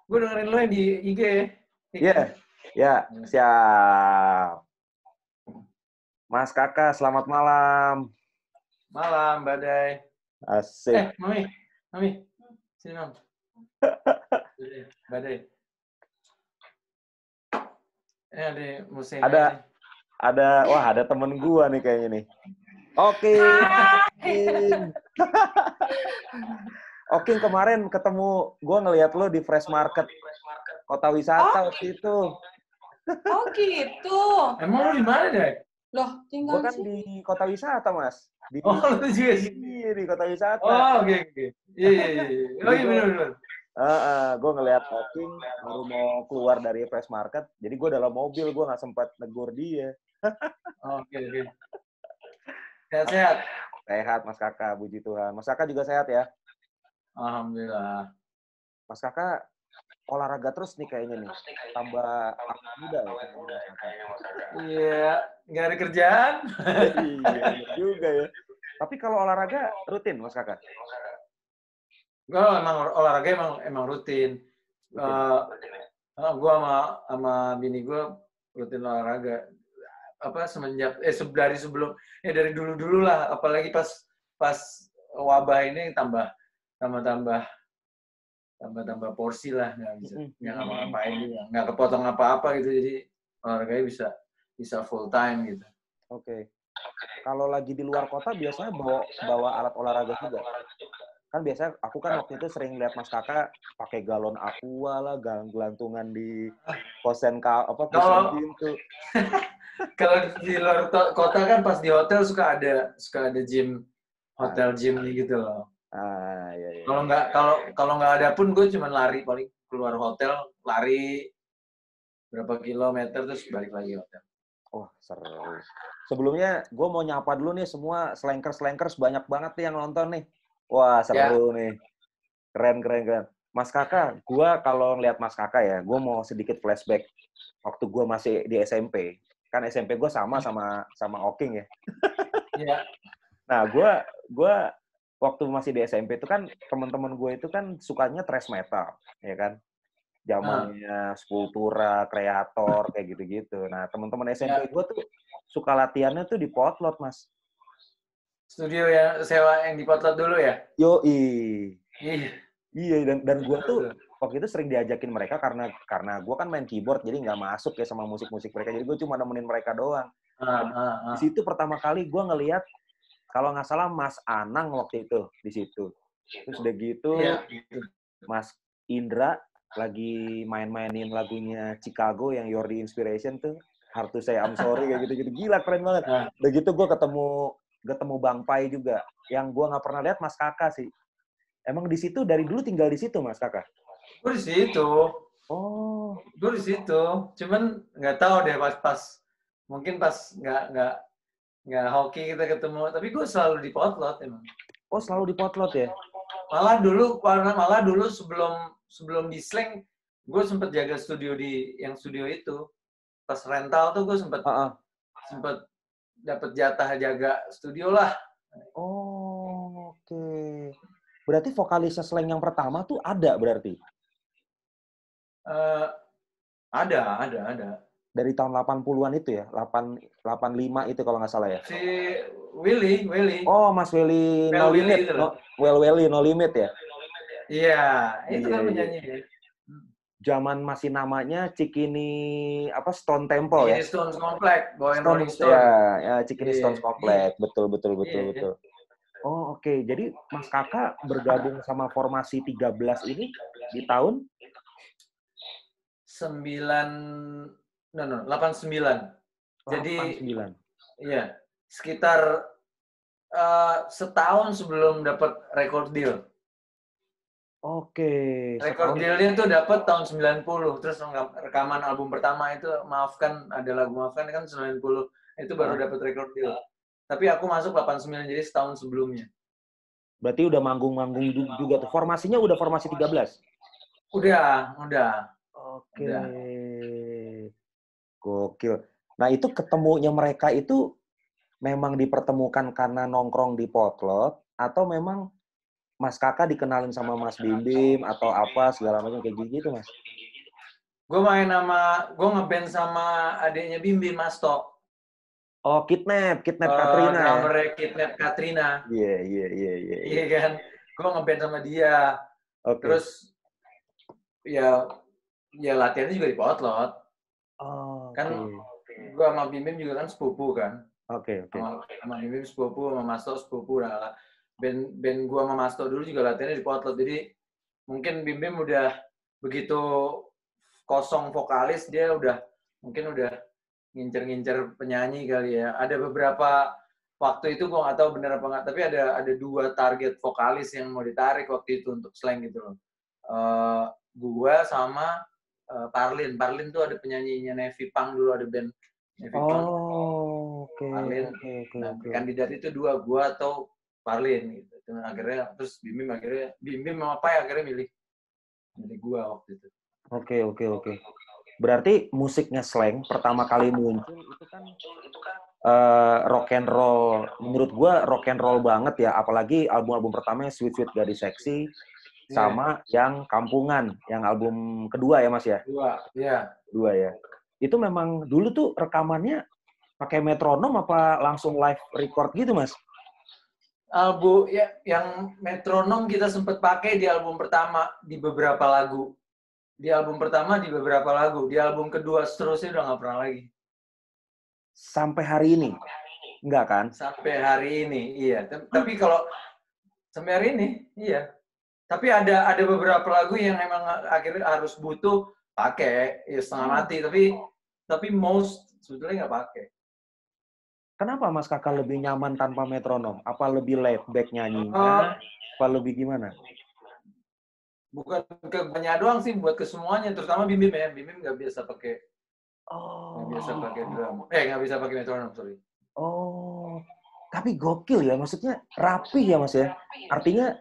Gue dengerin lo yang di IG ya. Iya, ya, siap. Mas Kakak, selamat malam. Malam, Badai. Asik. Mami. Sini, Mam. Badai. Ada musim Ada temen gua nih kayaknya nih. Oke. Oke, kemarin ketemu, gue ngeliat lo di Fresh Market Kota Wisata waktu itu. Oh gitu. Emang lo di mana, Dai? Loh, Gue tinggal kan sini. di Kota Wisata, Mas. Lo juga sih? Iya, di Kota Wisata. Oh, oke. Iya. Oh iya, bener. Gue ngeliat Oking baru mau keluar dari Fresh Market, jadi gue dalam mobil, gue nggak sempat negur dia. Oke. Sehat-sehat? Sehat, Mas Kakak, puji Tuhan. Mas Kakak juga sehat ya? Alhamdulillah. Mas Kakak olahraga terus nih kayaknya nih. Tambah muda ya kayaknya Mas Kakak. Iya, nggak ada kerjaan. Iya, juga ya. Tapi kalau olahraga rutin, Mas Kakak? Gue emang olahraga emang rutin. Gue sama bini gue rutin olahraga. Semenjak dari dulu lah, apalagi pas wabah ini tambah porsi lah, nggak ngapa-ngapain juga, nggak kepotong apa-apa gitu, jadi olahraganya bisa full time gitu. Oke. Kalau lagi di luar kota biasanya bawa alat olahraga juga. Kan biasanya aku kan waktu itu sering lihat Mas Kakak pakai galon aqua lah, gelantungan di kosen pintu. Kalau di luar kota kan pas di hotel suka ada gym, hotel gym gitu loh. Iya. Kalau nggak ada pun gue cuma lari, paling keluar hotel lari berapa kilometer terus balik lagi hotel. Oh, seru. Sebelumnya gue mau nyapa dulu nih semua slankers banyak banget nih yang nonton nih. Wah, seru nih. Keren. Mas Kakak, gue kalau ngeliat Mas Kakak ya, gue mau sedikit flashback waktu gue masih di SMP. Kan SMP gue sama Oking ya. Iya. Nah, gue waktu masih di SMP itu kan teman-teman gue itu kan sukanya thrash metal, ya kan? Zamannya Sepultura, Kreator, kayak gitu-gitu. Nah, teman-teman SMP gue tuh suka latihannya tuh di Potlot, Mas. Studio ya, sewa yang di Potlot dulu ya? Yoi. Iya, dan gue tuh waktu itu sering diajakin mereka karena gue kan main keyboard, jadi nggak masuk ya sama musik-musik mereka. Jadi gue cuma nemenin mereka doang. Di situ pertama kali gue ngelihat, kalau nggak salah Mas Anang waktu itu di situ. Terus udah gitu, Mas Indra lagi mainin lagunya Chicago yang You're the Inspiration tuh, Hard to Say I'm Sorry kayak gitu-gitu. Gila, keren banget. Udah gitu gue ketemu Bang Pai juga. Yang gue nggak pernah lihat Mas Kakak sih. Emang di situ dari dulu tinggal di situ, Mas Kakak? Gue di situ. Oh. Gue di situ. Cuman nggak tahu deh mungkin pas nggak hoki kita ketemu. Tapi gue selalu di Potlot emang. Oh, selalu di Potlot ya? Malah dulu sebelum di Slang, gue sempet jaga studio yang studio itu. Pas rental tuh gue sempet dapat jatah jaga studio lah. Oh, oke. Berarti vokalisnya Slang yang pertama tuh ada berarti? Ada. Dari tahun 80-an itu ya? 85 itu kalau nggak salah ya? Si Willy. Oh, Mas Willy No Limit. Willy No Limit ya? Iya, itu kan penyanyi ya. Zaman masih namanya Cikini Stone Temple ya? Cikini Stone Complex, Boy Rolling Stone. Stone. Ya, Cikini Stone Complex. Betul. Oh, oke. Jadi Mas Kakak bergabung sama formasi 13 ini di tahun 89. Jadi 89. Iya, sekitar setahun sebelum dapat record deal. Oke. Record deal-nya tuh dapat tahun 90. Terus rekaman album pertama itu Maafkan, ada lagu Maafkan kan 90. Itu baru dapat record deal. Tapi aku masuk 89, jadi setahun sebelumnya. Berarti udah manggung-manggung juga tuh. Formasinya udah formasi 13? Udah. Oke. Gokil. Nah, itu ketemunya mereka itu memang dipertemukan karena nongkrong di Potlot, atau memang Mas Kakak dikenalin sama Mas Bim Bim atau apa segala macam kayak gitu Mas? Gue ngeband sama adiknya Bim Bim, Masto. Oh, Kidnap Katrina ya? Drummernya Kidnap Katrina. Iya. Iya kan? Gue ngeband sama dia. Okay. Terus ya latihannya juga di Potlot. Oh, kan gue sama Bim Bim juga kan sepupu kan. Oke. Sama Bim Bim sepupu, sama Masto sepupu. Nah, band gue sama Masto dulu juga latihannya di Potlot. Jadi mungkin Bim Bim udah begitu kosong vokalis, dia mungkin udah ngincer-ngincer penyanyi kali ya. Ada beberapa waktu itu gue nggak tahu bener apa nggak, tapi ada 2 target vokalis yang mau ditarik waktu itu untuk Slank gitu loh. Gue sama Parlin tuh ada penyanyinya Navy Punk dulu, ada band Navy Punk. Oke. Parlin. Nah, kandidat itu 2, gue atau Parlin gitu. Akhirnya terus Bim Bim sama Pai akhirnya milih gue waktu itu. Oke. Berarti musiknya Slank pertama kali muncul itu kan rock and roll. Menurut gue rock and roll banget ya, apalagi album-album pertamanya Sweet Sweet Gadis Seksi sama yang Kampungan, yang album kedua ya Mas ya? Dua ya. Itu memang dulu tuh rekamannya pakai metronom apa langsung live record gitu Mas? Album ya, yang metronom kita sempat pakai di album pertama di beberapa lagu. Di album pertama di beberapa lagu. Di album kedua seterusnya udah nggak pernah lagi. Sampai hari ini? Enggak kan? Sampai hari ini, iya. Tapi kalau sampai hari ini, iya. Tapi ada beberapa lagu yang emang akhirnya harus butuh pakai ya setengah mati. Tapi most sebetulnya nggak pakai. Kenapa Mas Kakak lebih nyaman tanpa metronom? Apa lebih laid back nyanyinya? Apa lebih gimana? Bukan ke banyak doang sih, buat ke semuanya. Terutama Bim Bim ya. Bim Bim nggak biasa pakai nggak biasa pakai drum. Nggak bisa pakai metronom, sorry. Oh, tapi gokil ya. Maksudnya rapi ya Mas ya. Artinya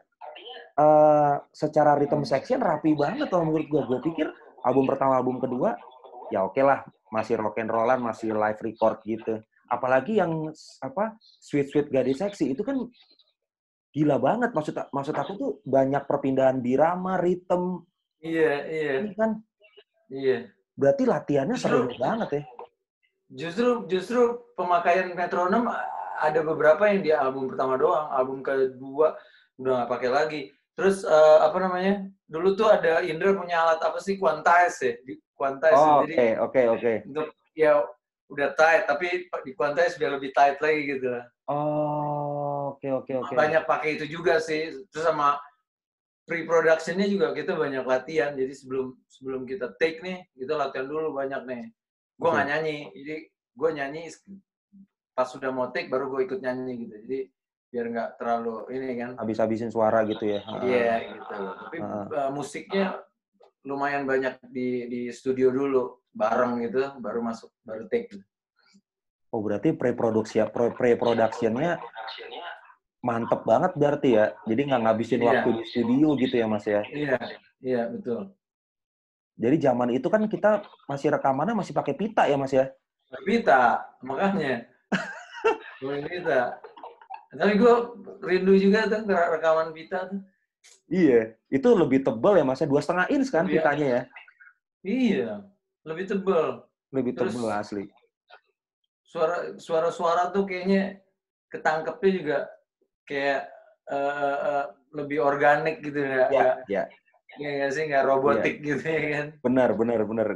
secara rhythm section rapi banget loh menurut gue. Gue pikir album pertama, album kedua, ya oke lah. Masih rock and rollan, masih live record gitu. Apalagi yang Sweet Sweet Gadis Seksi itu kan gila banget. Maksud aku tuh banyak perpindahan birama, ritme. Iya. Ini kan. Iya. Berarti latihannya seru banget ya. Justru pemakaian metronom ada beberapa yang di album pertama doang. Album kedua udah nggak pakai lagi. Terus dulu tuh ada Indra punya alat apa sih, quantize ya? Di quantize. Oh, oke. Untuk ya udah tight, tapi di quantize biar lebih tight lagi gitu. Oh, oke. Banyak pakai itu juga sih. Terus sama pre-production-nya juga kita banyak latihan. Jadi sebelum kita take nih, kita latihan dulu banyak nih. Gue nggak nyanyi, jadi gue nyanyi pas sudah mau take baru gue ikut nyanyi gitu. Jadi biar nggak terlalu ini kan. Habis-habisin suara gitu ya. Iya gitu. Tapi musiknya lumayan banyak di studio dulu bareng gitu, baru take gitu. Oh berarti pre-production-nya mantep banget berarti ya. Jadi nggak ngabisin waktu di studio gitu ya Mas ya. Iya betul. Jadi zaman itu kan kita masih rekamannya masih pakai pita ya Mas ya. Pita, makanya. Pita. Tapi gue rindu juga tuh rekaman pita tuh. Iya, itu lebih tebal ya Mas ya, 2,5 inch kan pitanya ya. Iya, lebih tebal. Lebih tebal asli. Suara-suara tuh kayaknya ketangkepnya juga kayak lebih organik gitu ya. Iya. Iya nggak sih, nggak robotik gitu ya kan. Benar.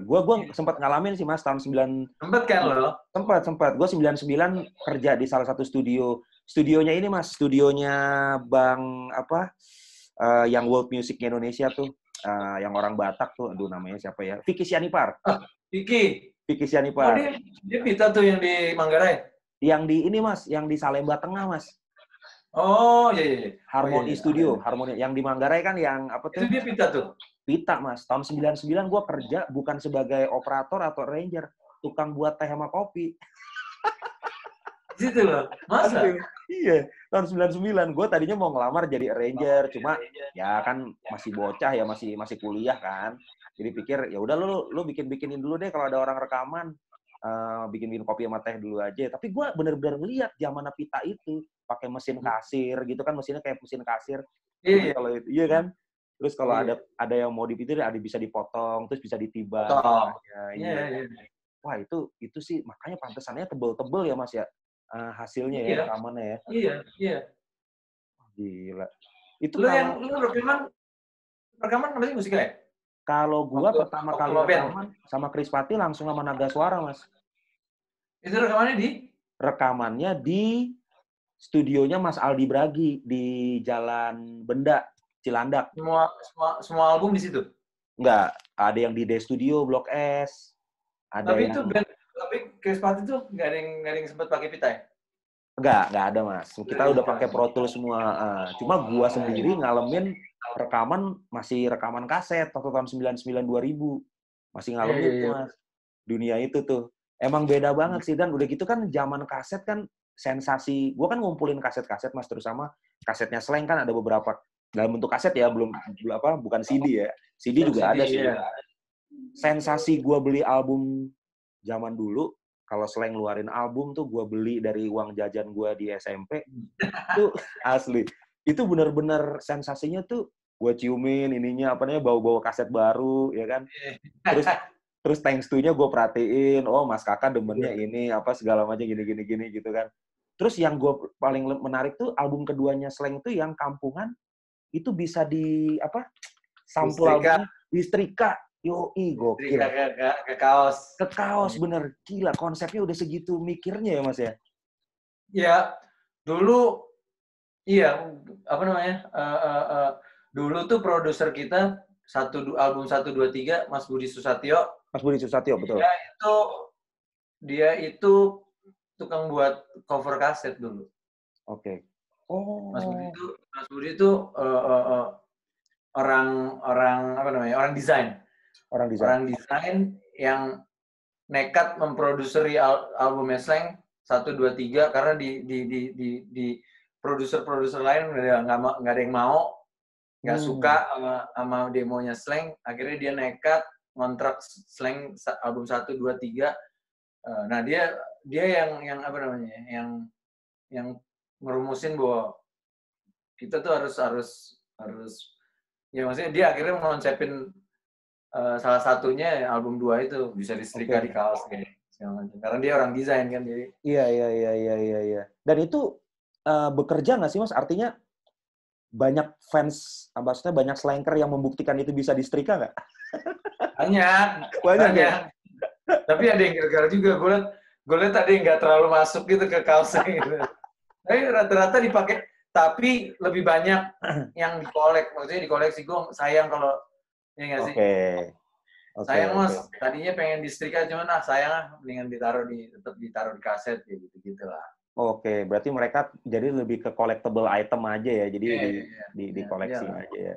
Gue sempat ngalamin sih Mas tahun 9. Sempat kan lo? Sempat. Gue 99 kerja di salah satu studio. Studionya ini Mas, studionya Bang yang World Music Indonesia tuh, yang orang Batak tuh, aduh namanya siapa ya? Vicky Sianipar. Vicky Sianipar. Oh, dia pita tuh yang di Manggarai? Yang di ini Mas, yang di Salemba Tengah Mas. Oh iya. Harmony Studio, Harmony yang di Manggarai kan yang apa tuh? Itu dia pita tuh? Pita Mas, tahun 99 gue kerja bukan sebagai operator atau ranger, tukang buat teh sama kopi. Gitu loh, masa? Iya, tahun 99 gue tadinya mau ngelamar jadi ranger, cuma ya kan masih bocah ya, masih kuliah kan. Jadi pikir ya udah lu bikinin dulu deh kalau ada orang rekaman, bikin kopi sama teh dulu aja. Tapi gue bener-bener ngeliat zaman pita itu pakai mesin kasir gitu kan, mesinnya kayak mesin kasir. Iya. Kalau itu, iya kan? Terus kalau ada yang mau dipikir, ada bisa dipotong, terus bisa ditiba. Iya. Wah, itu sih makanya pantesannya tebel-tebel ya Mas ya, hasilnya ya, rekamannya ya. Iya. Gila. Itu Lu rekaman apa sih musiknya? Kalau gua pertama kali rekaman sama Chris Patti langsung sama Naga Suara, Mas. Itu rekamannya di? Rekamannya di studionya Mas Aldi Bragi di Jalan Benda, Cilandak. Semua album di situ? Enggak, ada yang di D Studio Blok S. Tapi itu band, tapi Chris Patti tuh nggak ada yang sempat pakai pita ya? Enggak ada, Mas. Kita udah pakai Pro Tools semua. Cuma gua sendiri ngalamin rekaman masih rekaman kaset waktu tahun 99 2000. Masih ngalamin tuh, Mas. Dunia itu tuh. Emang beda banget sih, dan udah gitu kan zaman kaset kan sensasi. Gua kan ngumpulin kaset-kaset, Mas, terus sama kasetnya Slank kan ada beberapa dalam bentuk kaset ya, bukan CD ya. CD juga ada sih. Sensasi gua beli album zaman dulu, kalau Slank ngeluarin album tuh gue beli dari uang jajan gue di SMP. Itu asli. Itu benar-benar sensasinya tuh gue ciumin ininya, bau-bau kaset baru, ya kan. Terus thanks to-nya gue perhatiin, oh Mas Kakak demennya ini, segala macam gini gitu kan. Terus yang gue paling menarik tuh album keduanya Slank tuh yang Kampungan, itu bisa sampul albumnya disetrika. Yoi, gokil. Ke kaos. Ke kaos, bener. Gila, konsepnya udah segitu mikirnya ya, Mas ya? Ya, dulu, dulu tuh produser kita, album 1, 2, 3, Mas Budi Susatyo. Mas Budi Susatyo, betul. Dia itu tukang buat cover kaset dulu. Oke. Oh. Mas Budi itu orang desain. Orang desain yang nekat memproduseri albumnya Slank 1, 2, 3 karena di produser lain nggak ada yang mau, nggak suka sama demonya Slank. Akhirnya dia nekat ngontrak Slank album 1, 2, 3. Nah dia yang ngerumusin bahwa kita tuh harus ya maksudnya dia akhirnya ngonsepin salah satunya album 2 itu bisa disetrika di kaos kayak segala macam. Karena dia orang desain kan jadi. Iya. Dan itu bekerja nggak sih Mas? Artinya banyak fans, maksudnya banyak slanker yang membuktikan itu bisa disetrika nggak? Banyak. Ya? Tapi ada yang gara-gara juga. Gue liat tadi nggak terlalu masuk gitu ke kaosnya gitu. Tapi rata-rata dipakai. Tapi lebih banyak yang maksudnya dikoleksi. Gue sayang kalau ya nggak sih? Sayang Mas, tadinya pengen disetrika cuman sayang mendingan tetap ditaruh di kaset ya gitu lah. Oke, berarti mereka jadi lebih ke collectible item aja ya, jadi di koleksi aja ya.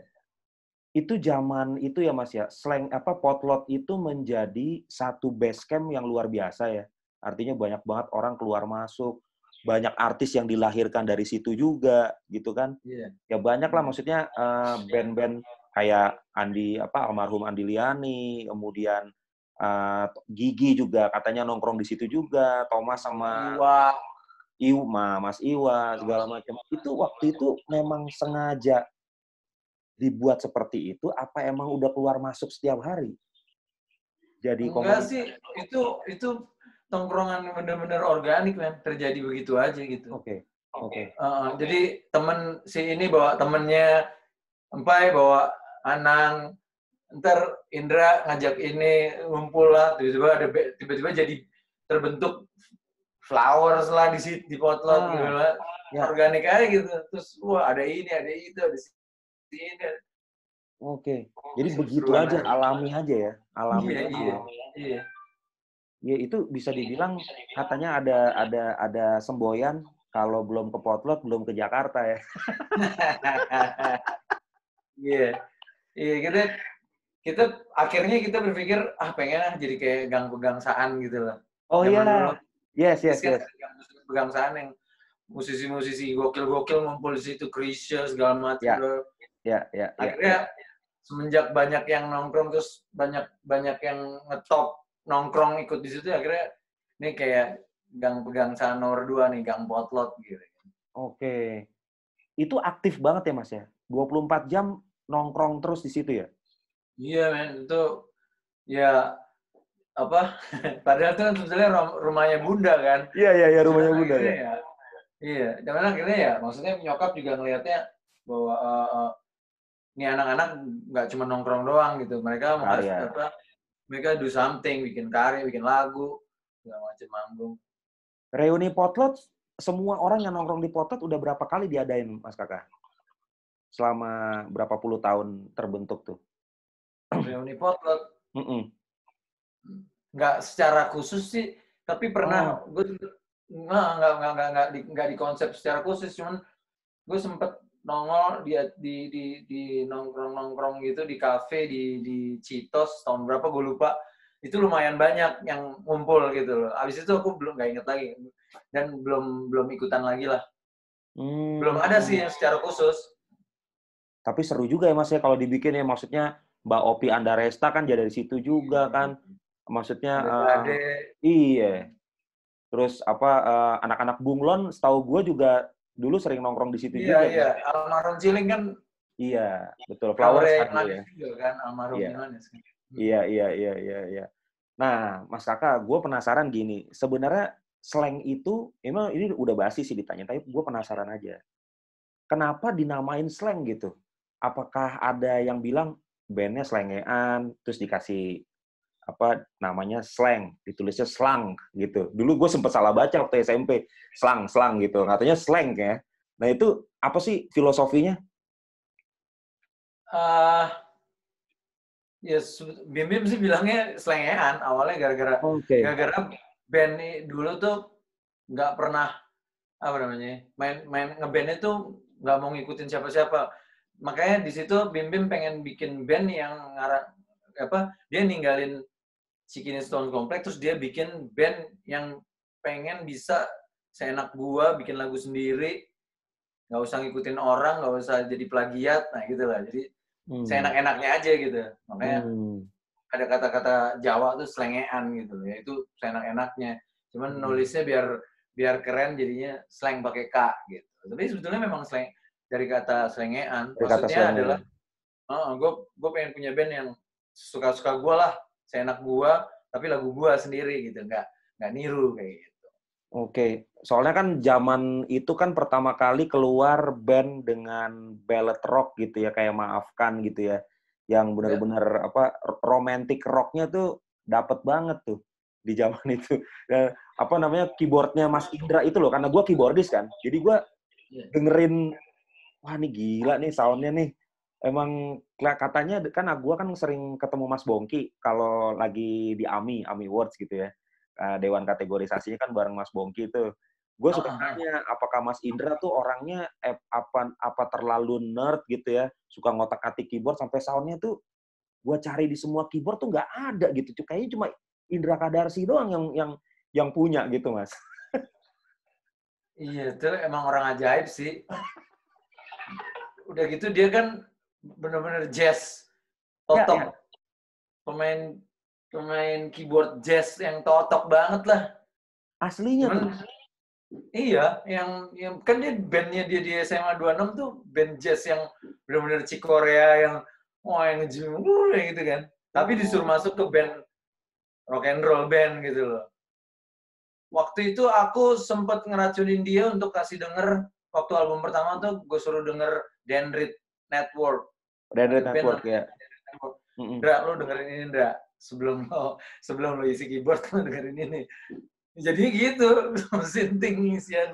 Itu zaman itu ya Mas ya, Slank Potlot itu menjadi satu base camp yang luar biasa ya. Artinya banyak banget orang keluar masuk, banyak artis yang dilahirkan dari situ juga gitu kan. Ya banyak lah, maksudnya band-band kayak almarhum Andi Liani, kemudian Gigi juga katanya nongkrong di situ juga, Thomas sama Mas Iwa segala macam. Itu waktu itu memang sengaja dibuat seperti itu, apa emang udah keluar masuk setiap hari? Jadi enggak sih, itu tongkrongan bener-bener organik kan, terjadi begitu aja gitu. Oke. Jadi temen si ini bawa temennya, Empai bawa Anang, ntar Indra ngajak ini ngumpul lah, tiba-tiba jadi terbentuk flowers lah di Potlot gitu lah. Organik aja gitu. Terus ada ini, ada itu, ada sini. Oke. Jadi begitu aja, alami aja ya. Alami aja. Iya. Ya itu bisa dibilang katanya ada semboyan kalau belum ke Potlot belum ke Jakarta ya. Iya, kita akhirnya kita berpikir pengen jadi kayak gang pegangsaan gitu loh. Oh iya. Yes. Pegangsaan yang musisi-musisi gokil-gokil ngumpul di situ, Krisya segala macam. Ya. Akhirnya semenjak banyak yang nongkrong terus banyak yang ngetop nongkrong ikut di situ, akhirnya ini kayak gang pegangsaan nomor 2 nih, gang Potlot gitu. Oke. Itu aktif banget ya Mas ya? 24 jam nongkrong terus di situ ya? Iya, men. Itu ya apa? Padahal itu kan sebenarnya rumahnya Bunda kan. Iya, rumahnya Bunda ya. Iya, cuman akhirnya ya, maksudnya nyokap juga ngelihatnya bahwa ini anak-anak nggak cuma nongkrong doang gitu. Mereka mau mereka do something, bikin karya, bikin lagu, segala macam manggung. Reuni Potlot, semua orang yang nongkrong di Potlot udah berapa kali diadain, Mas Kakak? Selama berapa puluh tahun terbentuk tuh? Reuni Potlot? Nggak secara khusus sih, tapi pernah gue nggak di konsep secara khusus, cuman gue sempet nongol di nongkrong gitu di kafe di Citos tahun berapa gue lupa, itu lumayan banyak yang ngumpul gitu loh. Abis itu aku nggak inget lagi dan belum ikutan lagi lah. Belum ada sih yang secara khusus. Tapi seru juga ya Mas ya kalau dibikin ya, maksudnya Mbak Opi Andaresta kan jadi dari situ juga kan, maksudnya iya. Terus anak-anak Bunglon setahu gue juga dulu sering nongkrong di situ juga. Iya. Almarhum Ciling kan. Iya, betul. Flowers kan ya. Juga kan almarhum Yohanes. Iya. Nah, Mas Kakak, gue penasaran gini. Sebenarnya slang itu, ini udah basi sih ditanya, tapi gue penasaran aja. Kenapa dinamain slang gitu? Apakah ada yang bilang bandnya slangean, terus dikasih namanya slang, ditulisnya slang gitu. Dulu gue sempat salah baca waktu SMP, slang gitu. Katanya slang ya. Nah itu apa sih filosofinya? Ya Bim sih bilangnya slangean awalnya gara-gara band ini dulu tuh nggak pernah main ngebandnya tuh nggak mau ngikutin siapa-siapa. Makanya di situ Bim pengen bikin band yang dia ninggalin Cikini Stone Complex, terus dia bikin band yang pengen bisa seenak gua bikin lagu sendiri, nggak usah ngikutin orang, nggak usah jadi plagiat, nah gitu lah. Jadi seenak-enaknya aja gitu. Makanya ada kata-kata Jawa tuh slengean gitu ya, itu seenak-enaknya. Cuman nulisnya biar keren jadinya slang pakai K gitu. Tapi sebetulnya memang slang dari kata slengean. Maksudnya adalah gue pengen punya band yang suka-suka gue lah, seenak gue, tapi lagu gue sendiri gitu, nggak niru kayak gitu. Oke, soalnya kan zaman itu kan pertama kali keluar band dengan ballad rock gitu ya, kayak Maafkan gitu ya, yang benar-benar romantic rocknya tuh dapet banget tuh di zaman itu. Dan keyboardnya Mas Indra itu loh, karena gue keyboardis kan, jadi gue dengerin, wah ini gila nih soundnya nih. Emang katanya kan gue kan sering ketemu Mas Bongki kalau lagi di AMI Awards gitu ya. Dewan kategorisasinya kan bareng Mas Bongki itu. Gue suka tanya, apakah Mas Indra tuh orangnya apa terlalu nerd gitu ya, suka ngotak-atik keyboard sampai soundnya tuh gue cari di semua keyboard tuh nggak ada gitu. Kayaknya cuma Indra Kadarsi doang yang punya gitu, Mas. Iya, itu emang orang ajaib sih. Udah gitu dia kan bener-bener jazz, totok. Pemain keyboard jazz yang totok banget lah. Aslinya tuh. Iya, yang kan dia bandnya dia di SMA 26 tuh band jazz yang benar-benar Cikorea yang yang gitu kan. Tapi disuruh masuk ke band rock and roll band gitu loh. Waktu itu aku sempat ngeracunin dia untuk kasih denger waktu album pertama tuh gue suruh denger Dendrit Network. Dendrit Network ya. Ndra, lo dengerin ini Ndra. Sebelum lo isi keyboard lo dengerin ini. Jadi gitu, sinting isian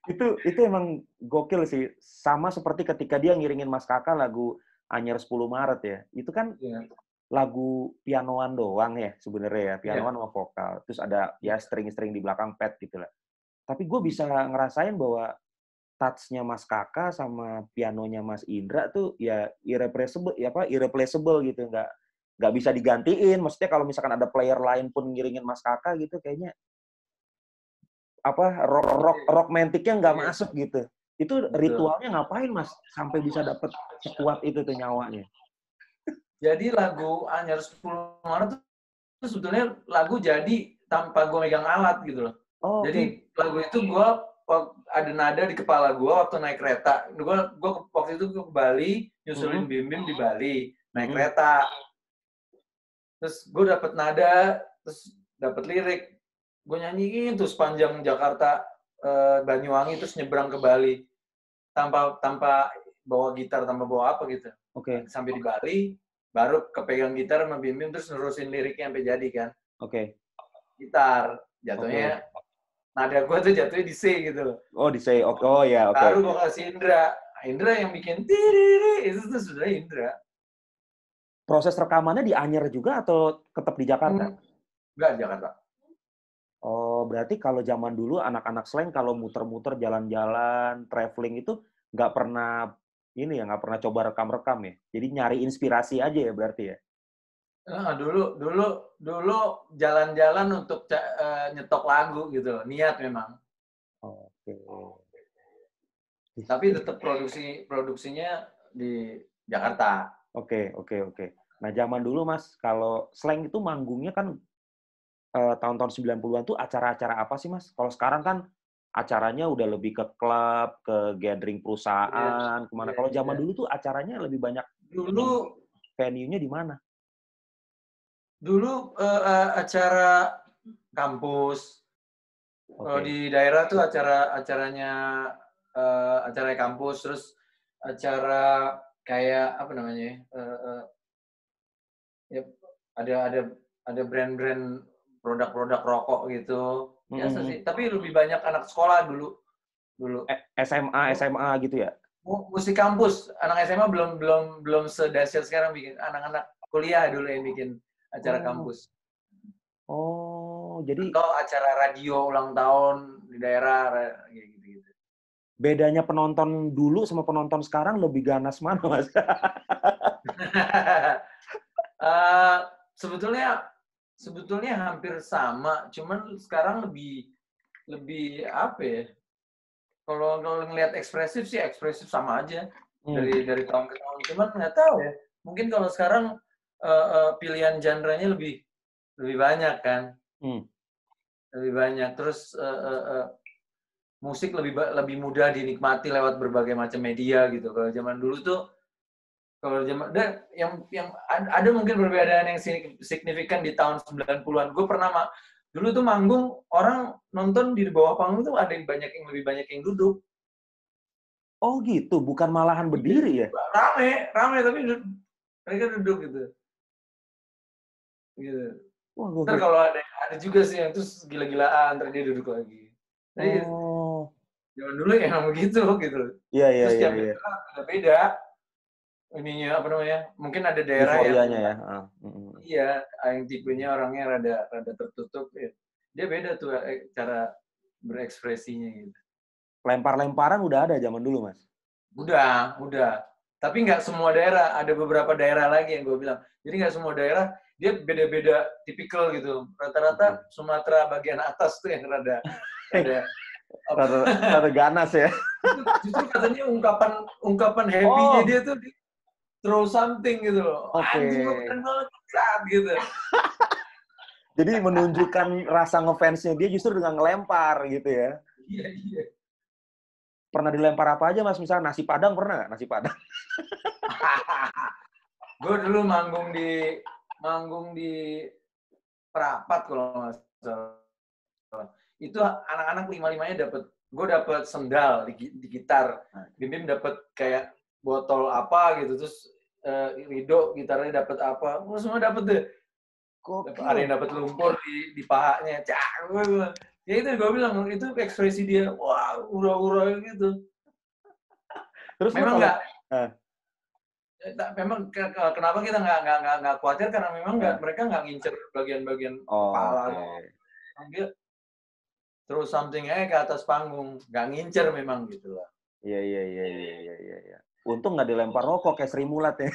itu emang gokil sih. Sama seperti ketika dia ngiringin Mas Kakak lagu Anyer 10 Maret ya. Itu kan lagu pianoan doang ya sebenarnya ya, pianoan sama vokal. Terus ada ya string-string di belakang pad gitu lah. Tapi gue bisa ngerasain bahwa touch-nya Mas Kakak sama pianonya Mas Indra tuh ya irreplaceable gitu, nggak bisa digantiin. Maksudnya kalau misalkan ada player lain pun ngiringin Mas Kakak gitu, kayaknya romantiknya nggak masuk gitu. Itu ritualnya ngapain Mas sampai bisa dapet sekuat itu tuh nyawanya? Jadi lagu Anyer 10 Maret itu sebetulnya lagu jadi tanpa gue megang alat gitu loh. Jadi lagu itu gue ada nada di kepala gue waktu naik kereta. Gue waktu itu ke Bali, nyusulin Bim Bim di Bali, naik kereta. Terus gue dapet nada, terus dapet lirik. Gue nyanyiin tuh sepanjang Jakarta, Banyuwangi, terus nyebrang ke Bali. Tanpa bawa gitar, tanpa bawa apa gitu. Oke. Sampai di Bali, baru kepegang gitar sama Bim Bim, terus nerusin liriknya sampai jadi kan. Oke. Gitar, jatuhnya nada gue tuh jatuhnya di C gitu loh. Oh, di C. Oh ya, oke. Baru gue kasih Indra. Indra yang bikin tiriri, itu tuh sudah Indra. Proses rekamannya di Anyer juga atau tetap di Jakarta? Enggak, di Jakarta. Oh, berarti kalau zaman dulu anak-anak slang kalau muter-muter jalan-jalan, traveling itu nggak pernah nggak pernah coba rekam-rekam ya? Jadi nyari inspirasi aja ya berarti ya? Dulu jalan-jalan untuk nyetok lagu gitu, niat memang. Oke. Tapi tetap produksinya di Jakarta. Oke. Nah, zaman dulu Mas, kalau slang itu manggungnya kan tahun-tahun 90-an tuh acara-acara apa sih Mas? Kalau sekarang kan acaranya udah lebih ke klub, ke gathering perusahaan, kemana. Kalau zaman dulu tuh acaranya lebih banyak. Dulu venue-nya di mana? Dulu acara kampus. Kalau di daerah tuh acaranya kampus, terus acara kayak apa namanya? Ya ada brand-brand produk-produk rokok gitu. Biasa sih. Tapi lebih banyak anak sekolah dulu. SMA gitu ya? Musik kampus. Anak SMA belum sedahsyat sekarang bikin. Anak-anak kuliah dulu yang bikin acara kampus. Oh, jadi atau acara radio ulang tahun di daerah kayak gitu-gitu. Bedanya penonton dulu sama penonton sekarang lebih ganas mana, Mas? Sebetulnya hampir sama, cuman sekarang lebih apa ya? Kalau ngelihat ekspresif sih ekspresif sama aja dari tahun ke tahun. Cuman nggak tahu ya. Mungkin kalau sekarang pilihan genre-nya lebih banyak kan. Lebih banyak. Terus musik lebih mudah dinikmati lewat berbagai macam media gitu. Kalau zaman dulu tuh, yang ada mungkin perbedaan yang signifikan di tahun 90-an. Gue pernah dulu tuh manggung, orang nonton di bawah panggung tuh ada yang lebih banyak yang duduk. Oh gitu, bukan malahan berdiri ya? Rame tapi mereka duduk gitu. Wah, ntar kalau ada juga sih yang terus gila-gilaan, ntar dia duduk lagi. Jadi, zaman dulu emang begitu gitu. Iya. Terus tiap daerah beda. Ininya apa namanya? Mungkin ada daerah yang ya. Iya, yang tipenya orangnya rada tertutup. Ya. Dia beda tuh cara berekspresinya gitu. Lempar-lemparan udah ada zaman dulu, Mas? Udah. Tapi nggak semua daerah. Ada beberapa daerah lagi yang gue bilang. Jadi nggak semua daerah, dia beda-beda tipikal gitu. Rata-rata Sumatera bagian atas tuh yang rada ganas ya. Justru katanya ungkapan happy-nya dia tuh throw something gitu loh. Anjing lu keren banget saat gitu. Jadi menunjukkan rasa ngefans-nya dia justru dengan ngelempar gitu ya. Iya. Pernah dilempar apa aja, Mas? Misalnya nasi Padang, pernah nggak? Nasi Padang. Gue dulu manggung di Perapat kalau nggak salah. Itu anak-anak 5-5-nya dapet sendal di gitar. Bim dapet kayak botol apa gitu, terus Rido gitarnya dapet apa, semua dapet deh. Ada yang dapet lumpur di pahanya. Ya itu gue bilang, itu ekspresi dia, wah ura-ura gitu. Terus memang memang kenapa kita nggak khawatir, karena memang mereka nggak ngincer bagian-bagian kepala. Dia terus something ke atas panggung, nggak ngincer memang gitu lah. Iya. Untung nggak dilempar rokok kayak Sri Mulat ya.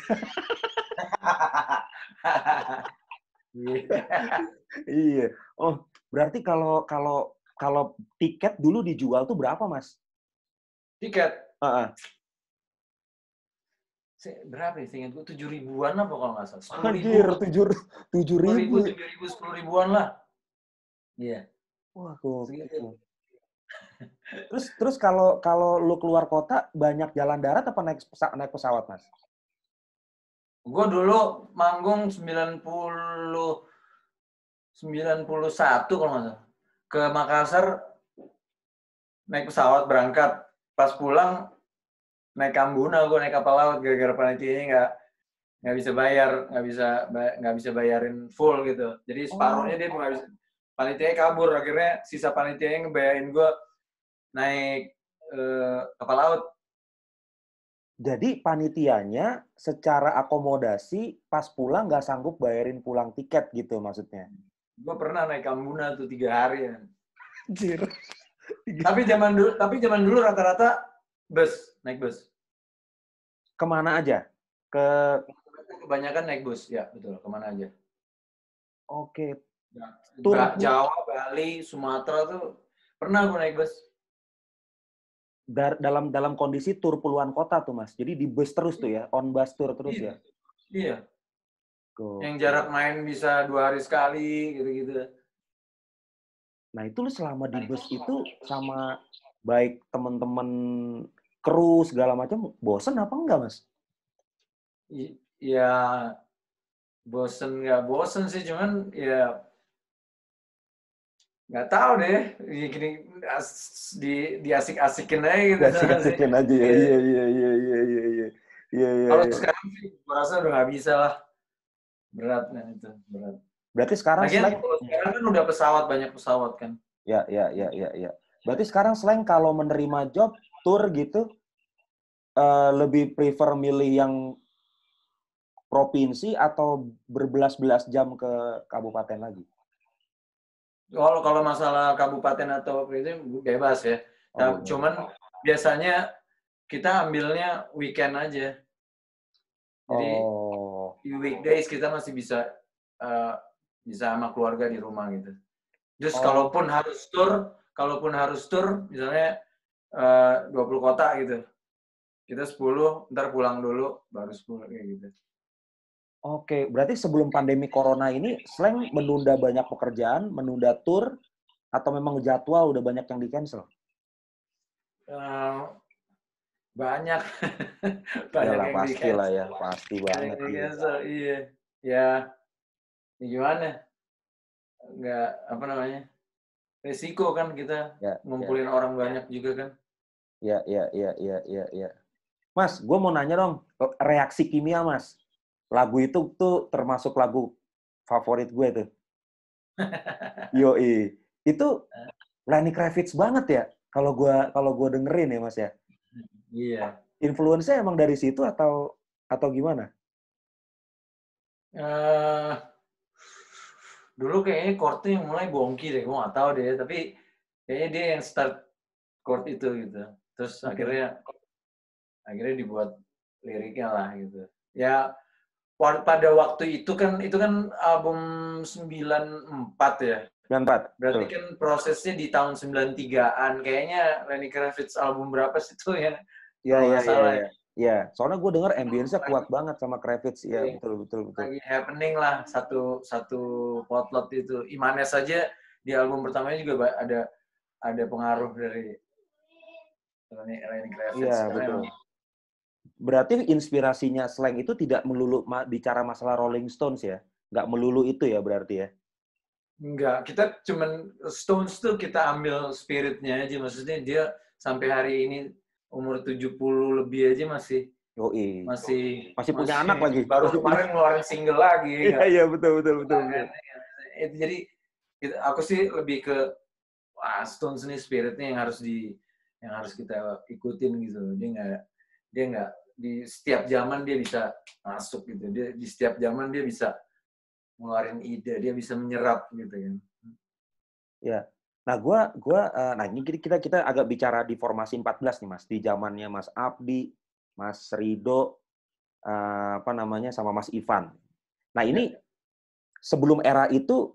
Iya. Oh, berarti kalau tiket dulu dijual tuh berapa, Mas? Tiket? Berapa ya? Seingat gue 7.000-an apa kalau nggak salah. 10.000. 7.000, 10.000-an lah. Iya. Wah, kok. Terus kalau lu keluar kota banyak jalan darat apa naik pesawat, Mas? Gue dulu manggung 91 kalau nggak salah. Ke Makassar naik pesawat berangkat. Pas pulang naik Ambuna, gue naik kapal laut gara-gara panitianya nggak bisa bayarin full gitu. Jadi separuhnya dia nggak bisa. Panitianya kabur, akhirnya sisa panitianya ngebayarin gue naik kapal laut. Jadi panitianya secara akomodasi pas pulang nggak sanggup bayarin pulang tiket gitu maksudnya? Gue pernah naik Ambuna tuh 3 hari ya. Anjir. Tapi zaman dulu rata-rata naik bus. Kemana aja? Kebanyakan naik bus, ya betul. Kemana aja? Oke. Jawa, Bali, Sumatera tuh pernah gue naik bus. Dalam kondisi tur puluhan kota tuh, Mas. Jadi di bus terus tuh ya, on bus tour terus ya. Iya. Yang jarak main bisa 2 hari sekali, gitu-gitu. Nah itu lu selama di bus itu sama baik teman-teman kru segala macam, bosen apa enggak, Mas? Ya nggak bosen sih, cuman ya nggak tahu deh, gini diasik-asikin aja gitu. Diasik-asikin aja ya, iya. Kalau sekarang sih, gue rasa udah nggak bisa lah, berat. Berarti sekarang sekarang kan udah banyak pesawat kan. Ya. Berarti sekarang selain kalau menerima job tour gitu, lebih prefer milih yang provinsi atau berbelas-belas jam ke kabupaten lagi? Kalau masalah kabupaten atau itu bebas ya. Cuman biasanya kita ambilnya weekend aja. Jadi di weekdays kita masih bisa sama keluarga di rumah gitu. Terus kalaupun harus tur misalnya 20 kota gitu. Kita 10, ntar pulang dulu baru 10 kayak gitu. Oke, berarti sebelum pandemi corona ini Slang menunda banyak pekerjaan, menunda tur, atau memang jadwal udah banyak yang di-cancel? Banyak. Banyak yang pastilah ya, pasti banget. Iya. Ya gimana? Nggak, apa namanya, resiko kan kita ngumpulin orang banyak juga kan. Ya. Mas, gue mau nanya dong, Reaksi Kimia, Mas. Lagu itu tuh termasuk lagu favorit gue tuh. Yoi. Itu Lenny Kravitz banget ya, kalau gue dengerin ya, Mas ya. Iya. Influence-nya emang dari situ atau gimana? Dulu kayaknya chord yang mulai bongki deh, gue nggak tahu deh, tapi kayaknya dia yang start chord itu gitu. Terus akhirnya dibuat liriknya lah gitu. Ya pada waktu itu kan album 94 ya. 94. Berarti kan prosesnya di tahun 93-an. Kayaknya Lenny Kravitz album berapa sih itu ya? Iya, soalnya gue denger ambience-nya kuat banget sama Kravitz. Iya, betul. Lagi happening lah satu potlot itu. Imanes saja di album pertamanya juga ada pengaruh dari Lenny Kravitz. Iya, betul. Berarti inspirasinya Slang itu tidak melulu bicara masalah Rolling Stones ya? Nggak melulu itu ya berarti ya? Enggak, kita cuman Stones tuh kita ambil spiritnya aja. Maksudnya dia sampai hari ini umur 70 lebih aja masih punya anak lagi. Baru kemarin ngeluarin single lagi. Iya, betul. Jadi aku sih lebih ke Stones ini spiritnya yang harus kita ikutin gitu. Dia nggak di setiap zaman dia bisa masuk gitu. Dia di setiap zaman dia bisa ngeluarin ide, dia bisa menyerap gitu kan. Ya. Nah, nah ini kita agak bicara di formasi 14 nih, Mas. Di zamannya Mas Abdi, Mas Rido, sama Mas Ivan. Nah, ini sebelum era itu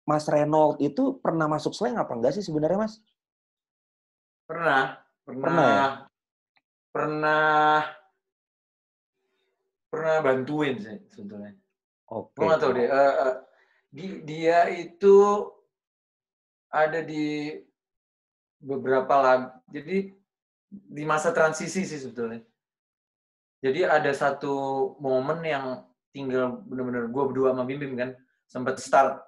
Mas Reynold itu pernah masuk Slang apa enggak sih sebenarnya, Mas? Pernah bantuin sih sebetulnya. Gue nggak tahu deh. Dia itu ada di beberapa lagu. Jadi di masa transisi sih sebetulnya. Jadi ada satu momen yang tinggal bener-bener gue berdua sama Bim Bim kan, sempet start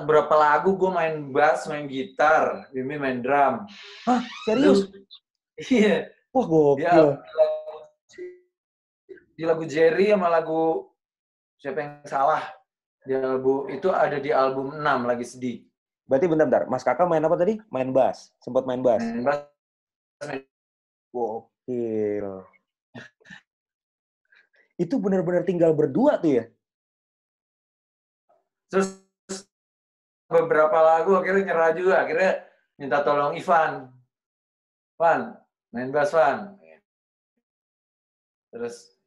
berapa lagu, gue main bass, main gitar, Bim Bim main drum. Hah? Serius? Iya. Wah, gokil. Di lagu Jerry sama lagu Siapa Yang Salah. Itu ada di album 6, Lagi Sedih. Berarti bentar. Mas Kakak main apa tadi? Main bass. Sempat main bass. Main bass. Gokil. Itu benar-benar tinggal berdua tuh ya? Terus beberapa lagu akhirnya nyerah juga. Akhirnya minta tolong Ivan. Van, main bass, Van. Terus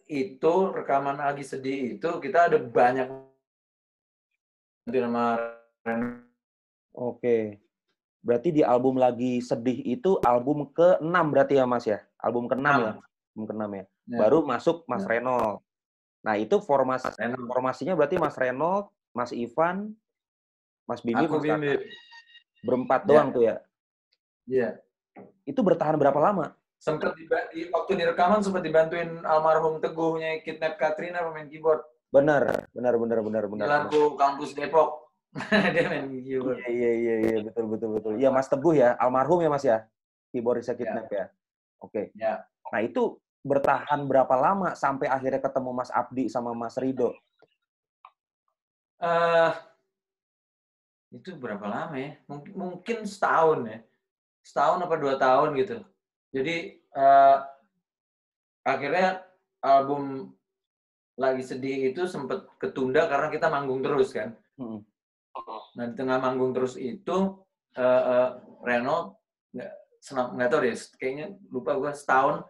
itu rekaman Lagi Sedih itu kita ada banyak nama. Oke. Berarti di album Lagi Sedih itu album ke-6 berarti ya Mas ya? Album ke-6 ya? Album ke-6 ya? Baru masuk Mas Renold. Nah itu formasinya berarti Mas Renold, Mas Ivan, Mas Bimbi, Mas Kakak. Berempat doang tuh ya? Iya. Itu bertahan berapa lama? Sempat waktu di rekaman sempat dibantuin almarhum Teguhnya Kidnap Katrina pemain keyboard. Benar. Di lagu Kampus Depok. Dia main keyboard. Iya, betul. Iya, Mas Teguh ya, almarhum ya Mas ya? Keyboardnya Kidnap ya? Oke. Ya. Nah, itu bertahan berapa lama sampai akhirnya ketemu Mas Abdi sama Mas Rido? Itu berapa lama ya? Mungkin setahun ya. Setahun apa 2 tahun gitu. Jadi akhirnya album Lagi Sedih itu sempat ketunda karena kita manggung terus kan. Nah di tengah manggung terus itu Renold nggak tahu deh, kayaknya lupa gue setahun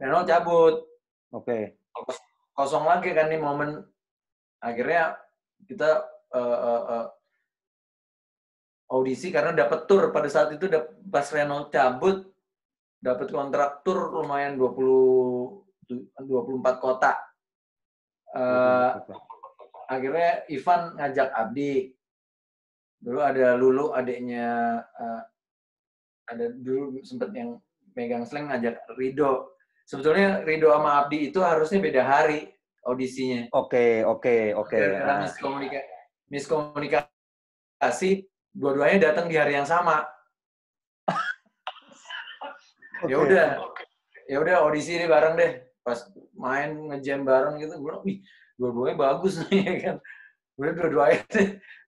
Renold cabut. Oke. Kosong lagi kan nih momen. Akhirnya kita audisi karena dapat tour pada saat itu pas Renold cabut. Dapat kontrak tur lumayan 24 kota. Akhirnya Ivan ngajak Abdi. Dulu ada Lulu adiknya, ada dulu sempet yang megang slang ngajak Rido. Sebetulnya Rido sama Abdi itu harusnya beda hari audisinya. Oke. Karena miskomunikasi, dua-duanya datang di hari yang sama. Ya udah audisi ini bareng deh. Pas main ngejam bareng gitu, gue bilang, wih, dua-duanya bagus nih kan. Udah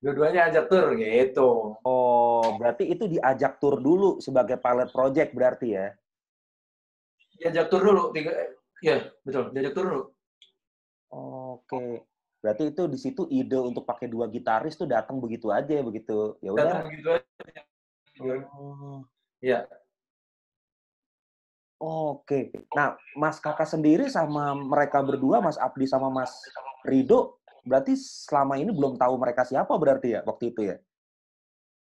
dua-duanya ajak tur gitu. Oh, berarti itu diajak tur dulu sebagai pilot project berarti ya? Diajak tur dulu, ya betul, diajak tur dulu. Oke. Berarti itu di situ ide untuk pakai 2 gitaris tuh datang begitu aja begitu. Ya udah. Datang begitu aja. Iya. Oke. Nah, Mas Kakak sendiri sama mereka berdua, Mas Abdi sama Mas Rido, berarti selama ini belum tahu mereka siapa berarti ya waktu itu ya?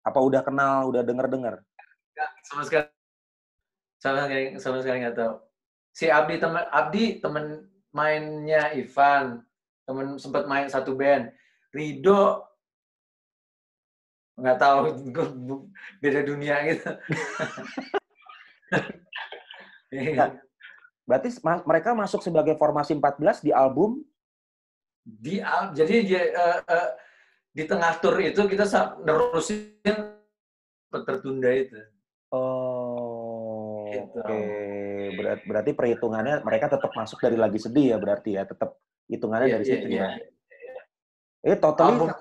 Apa udah kenal, udah denger-dengar? Sama sekali nggak tahu. Si Abdi teman mainnya Ivan, sempat main satu band. Rido nggak tahu, beda dunia gitu. Nah, berarti mereka masuk sebagai formasi 14 di album? Jadi di tengah tur itu kita nerusin tertunda itu. Oh, gitu. Oke. Berarti perhitungannya mereka tetap masuk dari Lagi Sedih ya berarti ya, tetap hitungannya dari situ ya. Totally album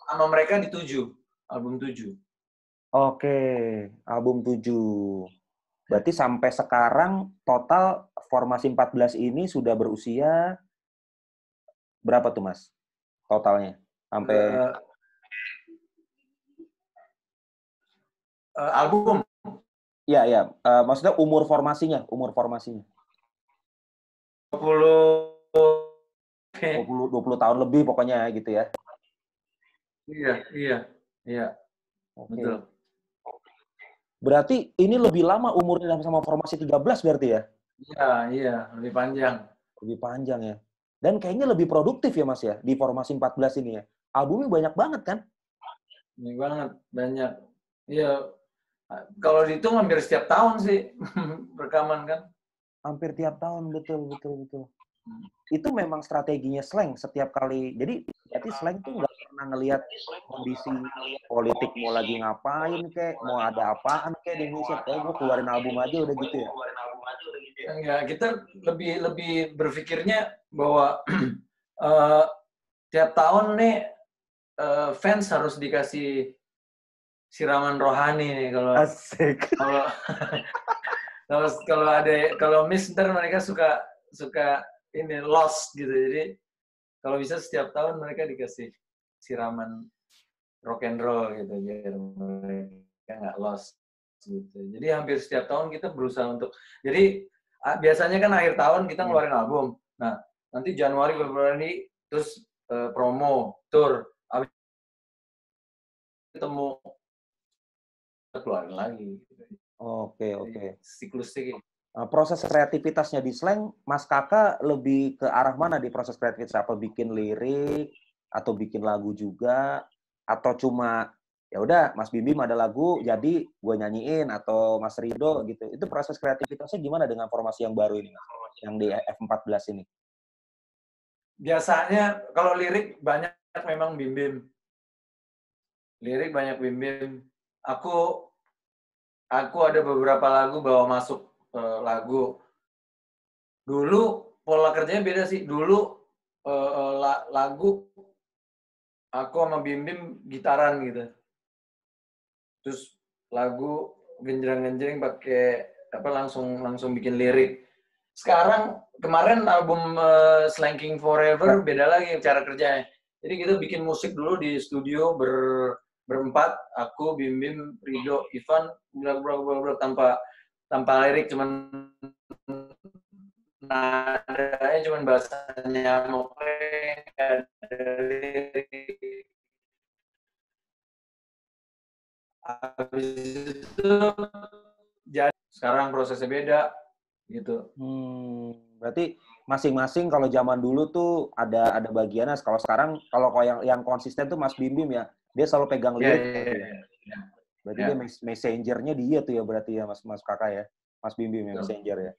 sama mereka di 7, album 7. Oke, album 7. Berarti sampai sekarang total formasi 14 ini sudah berusia berapa tuh Mas? Totalnya sampai album. Iya. Maksudnya umur formasinya. 20 tahun lebih pokoknya gitu ya. Iya. Okay. Betul. Berarti ini lebih lama umurnya sama formasi 13 berarti ya? Iya, lebih panjang. Lebih panjang ya. Dan kayaknya lebih produktif ya Mas ya, di Formasi 14 ini ya. Albumnya banyak banget kan? Banyak banget, banyak. Iya, kalau dihitung hampir setiap tahun sih rekaman kan. Hampir tiap tahun, betul. Itu memang strateginya Slank setiap kali. Jadi berarti Slank tuh nggak pernah ngelihat kondisi politik mau lagi ngapain kek, mau ada apaan kek di Indonesia. Pokoknya gue keluarin album aja udah gitu ya. Enggak, kita lebih berpikirnya bahwa tiap tahun nih fans harus dikasih siraman rohani nih Asik. kalau miss ntar mereka suka ini lost gitu. Jadi kalau bisa setiap tahun mereka dikasih siraman rock and roll gitu biar mereka nggak lost gitu. Jadi hampir setiap tahun kita berusaha untuk, jadi biasanya kan akhir tahun kita ngeluarin album. Nah, nanti Januari, Februari terus promo, tour, habis ketemu keluarin lagi. Oke. Siklus. Proses kreativitasnya di Slank, Mas Kakak lebih ke arah mana di proses kreativitas? Apa bikin lirik, atau bikin lagu juga, atau cuma ya udah Mas Bim Bim ada lagu jadi gue nyanyiin, atau Mas Rido gitu? Itu proses kreativitasnya gimana dengan formasi yang baru ini, yang di F14 ini? Biasanya kalau lirik banyak memang Bim Bim. Lirik banyak Bim Bim. Aku ada beberapa lagu bawa masuk lagu. Dulu pola kerjanya beda sih. Dulu lagu aku sama Bim Bim gitaran gitu. Terus lagu genjreng-genjreng pakai langsung bikin lirik. Sekarang kemarin album Slanking Forever beda lagi cara kerjanya. Jadi kita bikin musik dulu di studio berempat, aku, Bim Bim, Rido, Ivan, tanpa lirik, cuman nadanya cuman bahasanya ada lirik. Habis itu jadi sekarang prosesnya beda gitu. Berarti masing-masing kalau zaman dulu tuh ada bagiannya. Kalau sekarang kalau yang konsisten tuh Mas Bim Bim ya, dia selalu pegang lirik. Berarti dia messengernya dia tuh ya berarti ya Mas Kakak ya, Mas Bim Bim ya messenger ya.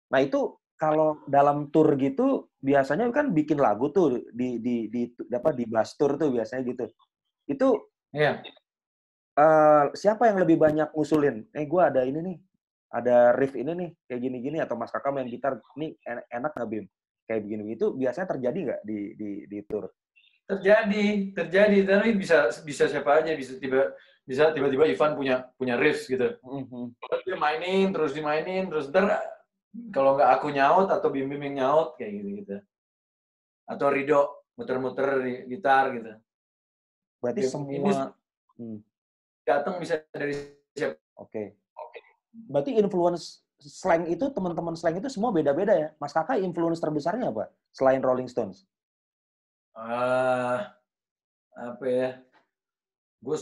Nah itu kalau dalam tour gitu biasanya kan bikin lagu tuh di bass tour tuh biasanya gitu. Itu siapa yang lebih banyak ngusulin? Gue ada ini nih, ada riff ini nih, kayak gini-gini, atau Mas Kakak main gitar, nih enak nggak Bim? Kayak begini. Itu biasanya terjadi nggak di tour? Terjadi. Tapi bisa siapa aja, bisa tiba-tiba Ivan punya riff gitu. Dia dimainin terus ntar kalau nggak aku nyaut atau Bim Bim yang nyaut kayak gitu. Atau Rido muter-muter di gitar gitu. Berarti semua datang bisa dari siapa? Oke. Berarti influence Slank itu, teman-teman Slank itu semua beda-beda ya? Mas Kakak influence terbesarnya apa? Selain Rolling Stones? Apa ya? Gue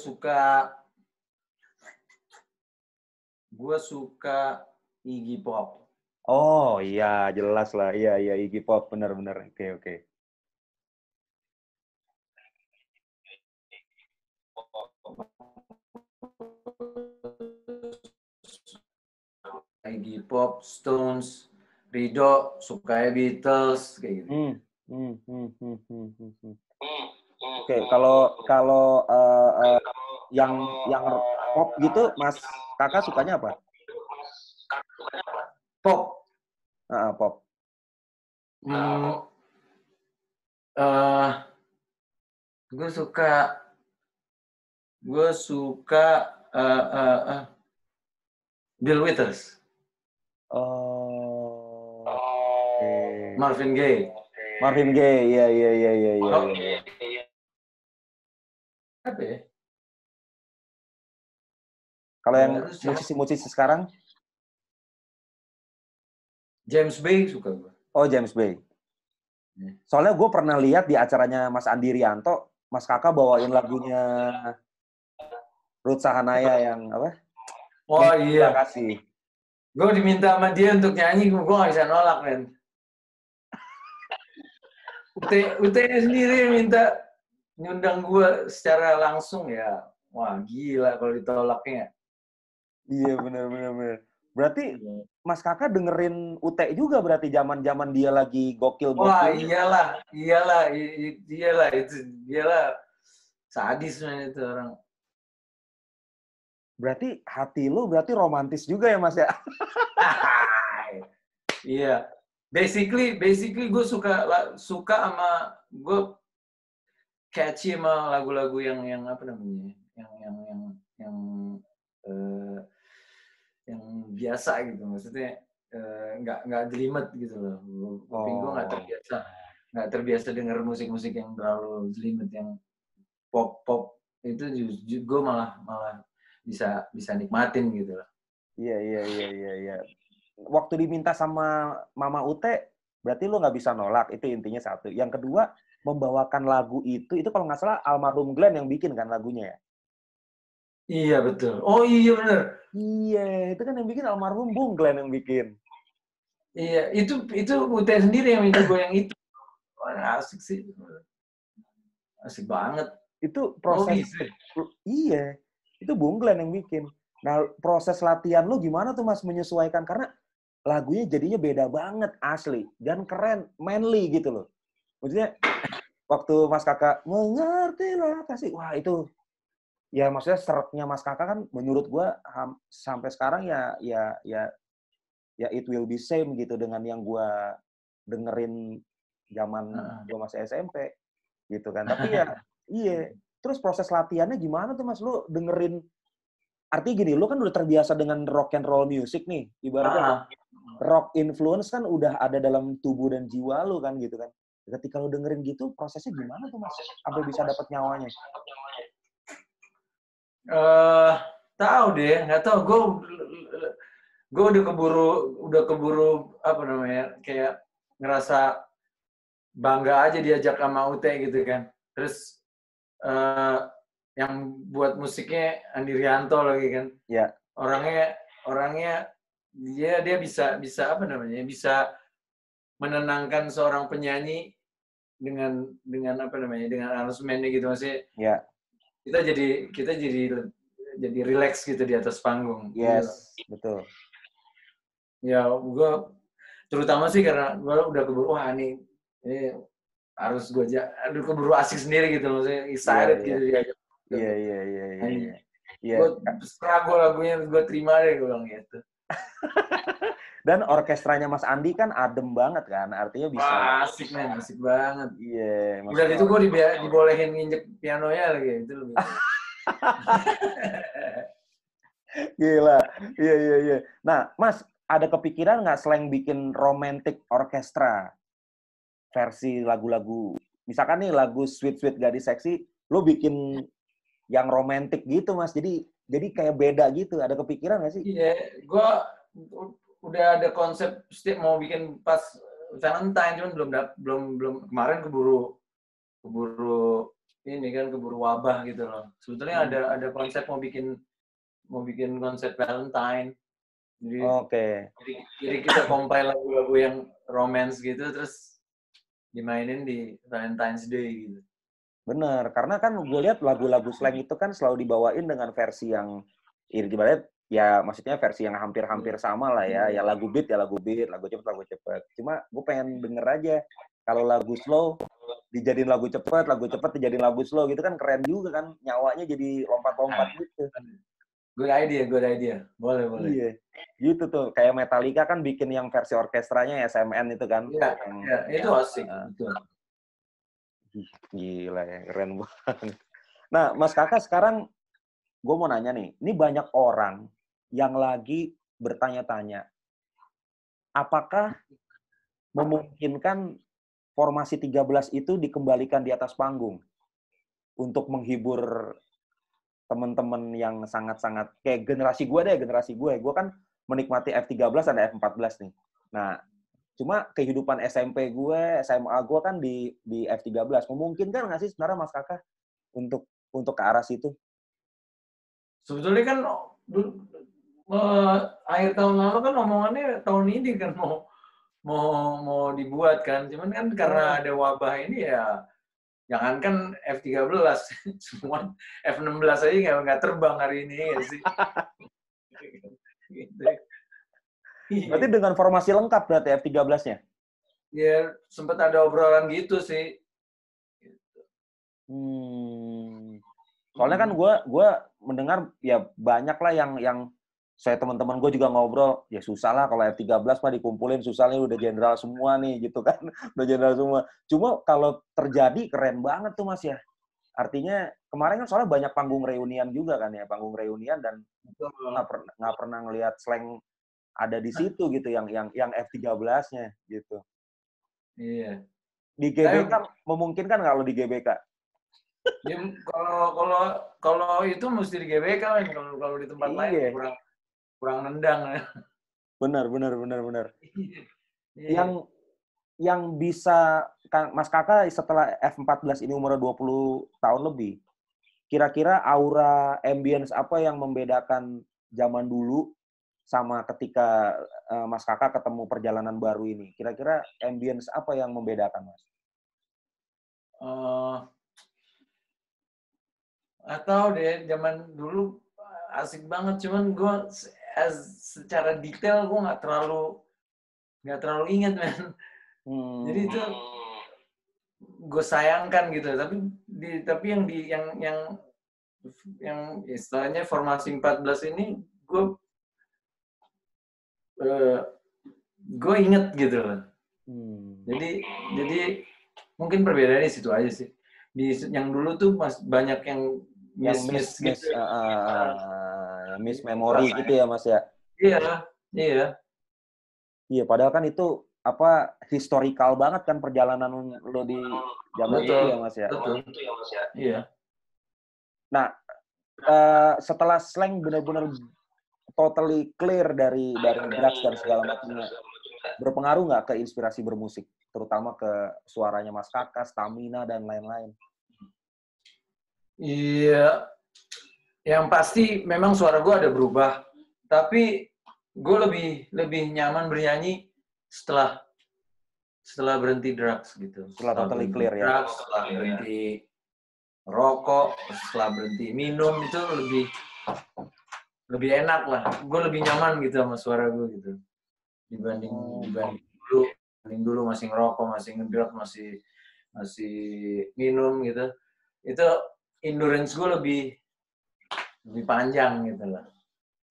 suka Iggy Pop. Oh iya, jelas lah. Iya, Iggy Pop. Benar. Oke. Iggy Pop, Stones, Rido, sukanya Beatles, kayak gitu. Oke, kalau yang pop gitu, Mas Kakak sukanya apa? Pop. Pop. Gue suka Bill Withers. Marvin Gaye. Iya. Apa ya? Kalau yang musisi sekarang? James Bay suka gue. Oh, James Bay. Soalnya gue pernah lihat di acaranya Mas Andi Rianto, Mas Kakak bawain lagunya Ruth Sahanaya yang apa? Oh iya. Kasih. Gue diminta sama dia untuk nyanyi, gue gak bisa nolak, men. UT-nya sendiri minta nyundang gue secara langsung ya. Wah, gila kalau ditolaknya. Iya, benar. Berarti Mas Kakak dengerin UT juga berarti zaman-zaman dia lagi gokil-gokil. Wah, iyalah, sadis man itu orang. Berarti hati lu berarti romantis juga ya, Mas ya? Iya. Basically gue suka sama gue catchy sama lagu-lagu yang apa namanya? Yang biasa gitu. Maksudnya nggak jelimet gitu loh. Kuping gue nggak terbiasa denger musik-musik yang terlalu jelimet, yang pop itu gue malah bisa nikmatin gitu loh. Iya. Waktu diminta sama Mama Ute, berarti lu nggak bisa nolak, itu intinya satu. Yang kedua, membawakan lagu itu kalau nggak salah almarhum Glenn yang bikin kan lagunya ya? Iya, betul. Oh iya, bener. Iya, itu kan yang bikin almarhum Bung Glenn yang bikin. Iya, itu Ute sendiri yang minta gue yang itu. Wah, asik sih. Asik banget. Itu proses, iya, itu Bung Glenn yang bikin. Nah, proses latihan lu gimana tuh Mas menyesuaikan? Karena lagunya jadinya beda banget, asli. Dan keren, manly gitu loh. Maksudnya, waktu Mas Kakak, mengertilah kasih, wah itu, ya maksudnya seretnya Mas Kakak kan menurut gua sampai sekarang ya it will be same gitu dengan yang gua dengerin zaman gua masih SMP gitu kan. Tapi ya, iya. Terus proses latihannya gimana tuh Mas? Lu dengerin, artinya gini, lu kan udah terbiasa dengan rock and roll music nih. Ibaratnya rock influence kan udah ada dalam tubuh dan jiwa lu kan gitu kan. Ketika lu dengerin gitu, prosesnya gimana tuh Mas? Sampai bisa dapat nyawanya? Tahu deh, nggak tahu. Gue udah keburu apa namanya, kayak ngerasa bangga aja diajak sama Ute gitu kan. Terus yang buat musiknya Andi Rianto lagi kan. Ya. Orangnya dia bisa apa namanya? Bisa menenangkan seorang penyanyi dengan apa namanya? Dengan aransemennya gitu, maksudnya. Ya. Kita jadi relax gitu di atas panggung. Yes, betul. Ya, gue terutama sih karena gue udah keburu, wah ini harus keburu asik sendiri gitu, maksudnya excited gitu diajak. Iya. Gue setelah lagunya gue terima deh, gue bilang gitu. Dan orkestranya Mas Andi kan adem banget kan, artinya bisa. Wah, asik banget. Iya. Udah itu gue dibolehin nginjek pianonya lagi, itu lebih. Gila, iya. Nah, Mas, ada kepikiran nggak selain bikin romantic orkestra versi lagu-lagu, misalkan nih lagu Sweet Gadis Seksi, lo bikin yang romantic gitu Mas, jadi kayak beda gitu, ada kepikiran nggak sih? Iya, gue udah ada konsep setiap mau bikin pas Valentine, cuman belum kemarin keburu ini kan, keburu wabah gitu loh. Sebetulnya ada konsep mau bikin konsep Valentine. Jadi kita compile lagu-lagu yang romance gitu, terus dimainin di Valentine's Day gitu. Bener, karena kan gue lihat lagu-lagu slang itu kan selalu dibawain dengan versi yang ibaratnya ya maksudnya versi yang hampir-hampir sama lah ya. Ya lagu beat, lagu cepet. Cuma gue pengen denger aja kalau lagu slow dijadiin lagu cepet dijadiin lagu slow gitu kan keren juga kan, nyawanya jadi lompat-lompat gitu. Good idea. Boleh. Iya, gitu tuh. Kayak Metallica kan bikin yang versi orkestranya SMN itu kan. Iya, itu asik. Betul. Gila ya, keren banget. Nah, Mas Kakak sekarang, gue mau nanya nih, ini banyak orang yang lagi bertanya-tanya, apakah memungkinkan formasi 13 itu dikembalikan di atas panggung untuk menghibur teman-teman yang sangat-sangat, kayak generasi gue. Gue kan menikmati F13 dan F14 nih. Nah, cuma kehidupan SMP gue, SMA gue kan di F13. Memungkinkan nggak sih sebenarnya Mas Kakak untuk ke arah situ? Sebetulnya kan akhir tahun lalu kan omongannya tahun ini kan mau dibuat kan. Cuman kan karena ada wabah ini ya, jangankan F-13, semua F-16 aja nggak terbang hari ini ya sih. Gitu. Berarti dengan formasi lengkap berarti F-13-nya? Ya, sempat ada obrolan gitu sih. Soalnya kan gue mendengar ya banyak lah yang saya teman-teman gue juga ngobrol, ya susah lah kalau F-13 mah dikumpulin, susah nih udah jenderal semua nih gitu kan. Udah jenderal semua. Cuma kalau terjadi keren banget tuh Mas ya. Artinya kemarin kan soalnya banyak panggung reunian juga kan ya, panggung reunian dan nggak pernah ngelihat Slank ada di situ gitu yang F-13-nya gitu. Iya. Di GBK memungkinkan nggak lo di GBK? Ya, kalau itu mesti di GBK kan, kalau di tempat lain kurang nendang. Benar. Yang bisa Mas Kakak setelah F-14 ini umurnya 20 tahun lebih, kira-kira aura ambience apa yang membedakan zaman dulu sama ketika Mas Kakak ketemu perjalanan baru ini? Kira-kira ambience apa yang membedakan, Mas? Atau deh, zaman dulu asik banget, cuman gue secara detail gue nggak terlalu ingat, men. Jadi itu gue sayangkan gitu, tapi yang istilahnya formasi 14 ini gue inget gitu loh. Jadi mungkin perbedaannya di situ aja sih. Yang dulu tuh banyak yang miss gitu. Miss memory gitu ya Mas ya. Iya. Iya, padahal kan itu historikal banget kan perjalanan lo di zaman itu ya Mas ya. Betul. Iya. Nah, setelah Slank benar-benar totally clear dari drugs dan segala macamnya, berpengaruh nggak ke inspirasi bermusik, terutama ke suaranya Mas Kakak, stamina dan lain-lain? Iya, yang pasti memang suara gue ada berubah, tapi gue lebih nyaman bernyanyi setelah berhenti drugs gitu. Setelah totally clear ya. Setelah berhenti rokok, setelah berhenti minum, itu lebih enak lah. Gue lebih nyaman gitu sama suara gue gitu. Dibanding dulu masih ngerokok, masih ngedrug, masih minum gitu. Itu endurance gue lebih panjang gitu lah.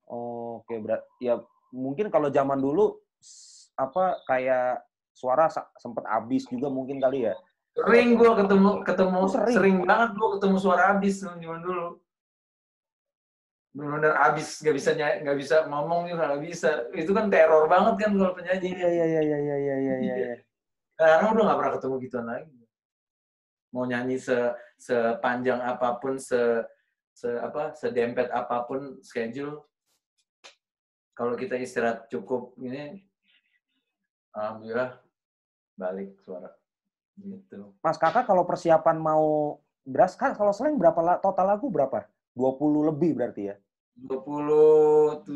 Oke, ya mungkin kalau zaman dulu kayak suara sempet habis juga mungkin kali ya. Sering gue ketemu sering banget gue ketemu suara habis zaman dulu. Benar-benar habis, nggak bisa ngomong juga nggak bisa. Itu kan teror banget kan kalau penyanyi. Iya. Sekarang udah nggak pernah ketemu gituan lagi. Mau nyanyi sepanjang apapun, sedempet apapun schedule, kalau kita istirahat cukup ini, alhamdulillah balik suara. Gitu. Mas Kakak kalau persiapan mau drugs kan kalau Slank berapa total lagu berapa? 20 lebih berarti ya? 27.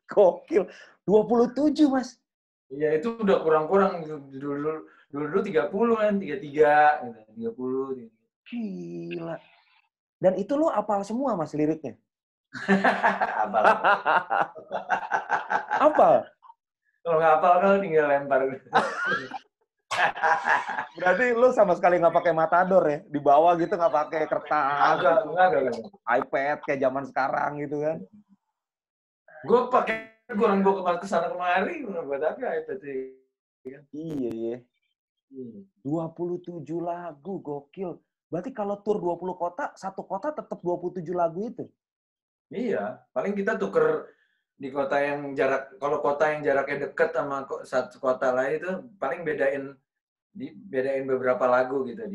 Gokil. 27, Mas. Iya, itu udah kurang-kurang. Dulu 30 kan, 33 gitu. 30. Gila. Dan itu lo hafal semua Mas liriknya? Hafal? Kalau nggak hafal kan tinggal lempar. Berarti lu sama sekali nggak pakai matador ya? Di bawah gitu nggak pakai kertas, enggak. iPad kayak zaman sekarang gitu kan? Gue pakai gue ke sana kemari, buat apa iPad sih? Iya. 27 lagu, gokil. Berarti kalau tur 20 kota, satu kota tetap 27 lagu itu? Iya, paling kita tuker di kota yang kalau kota yang jaraknya dekat sama satu kota lain itu paling bedain beberapa lagu gitu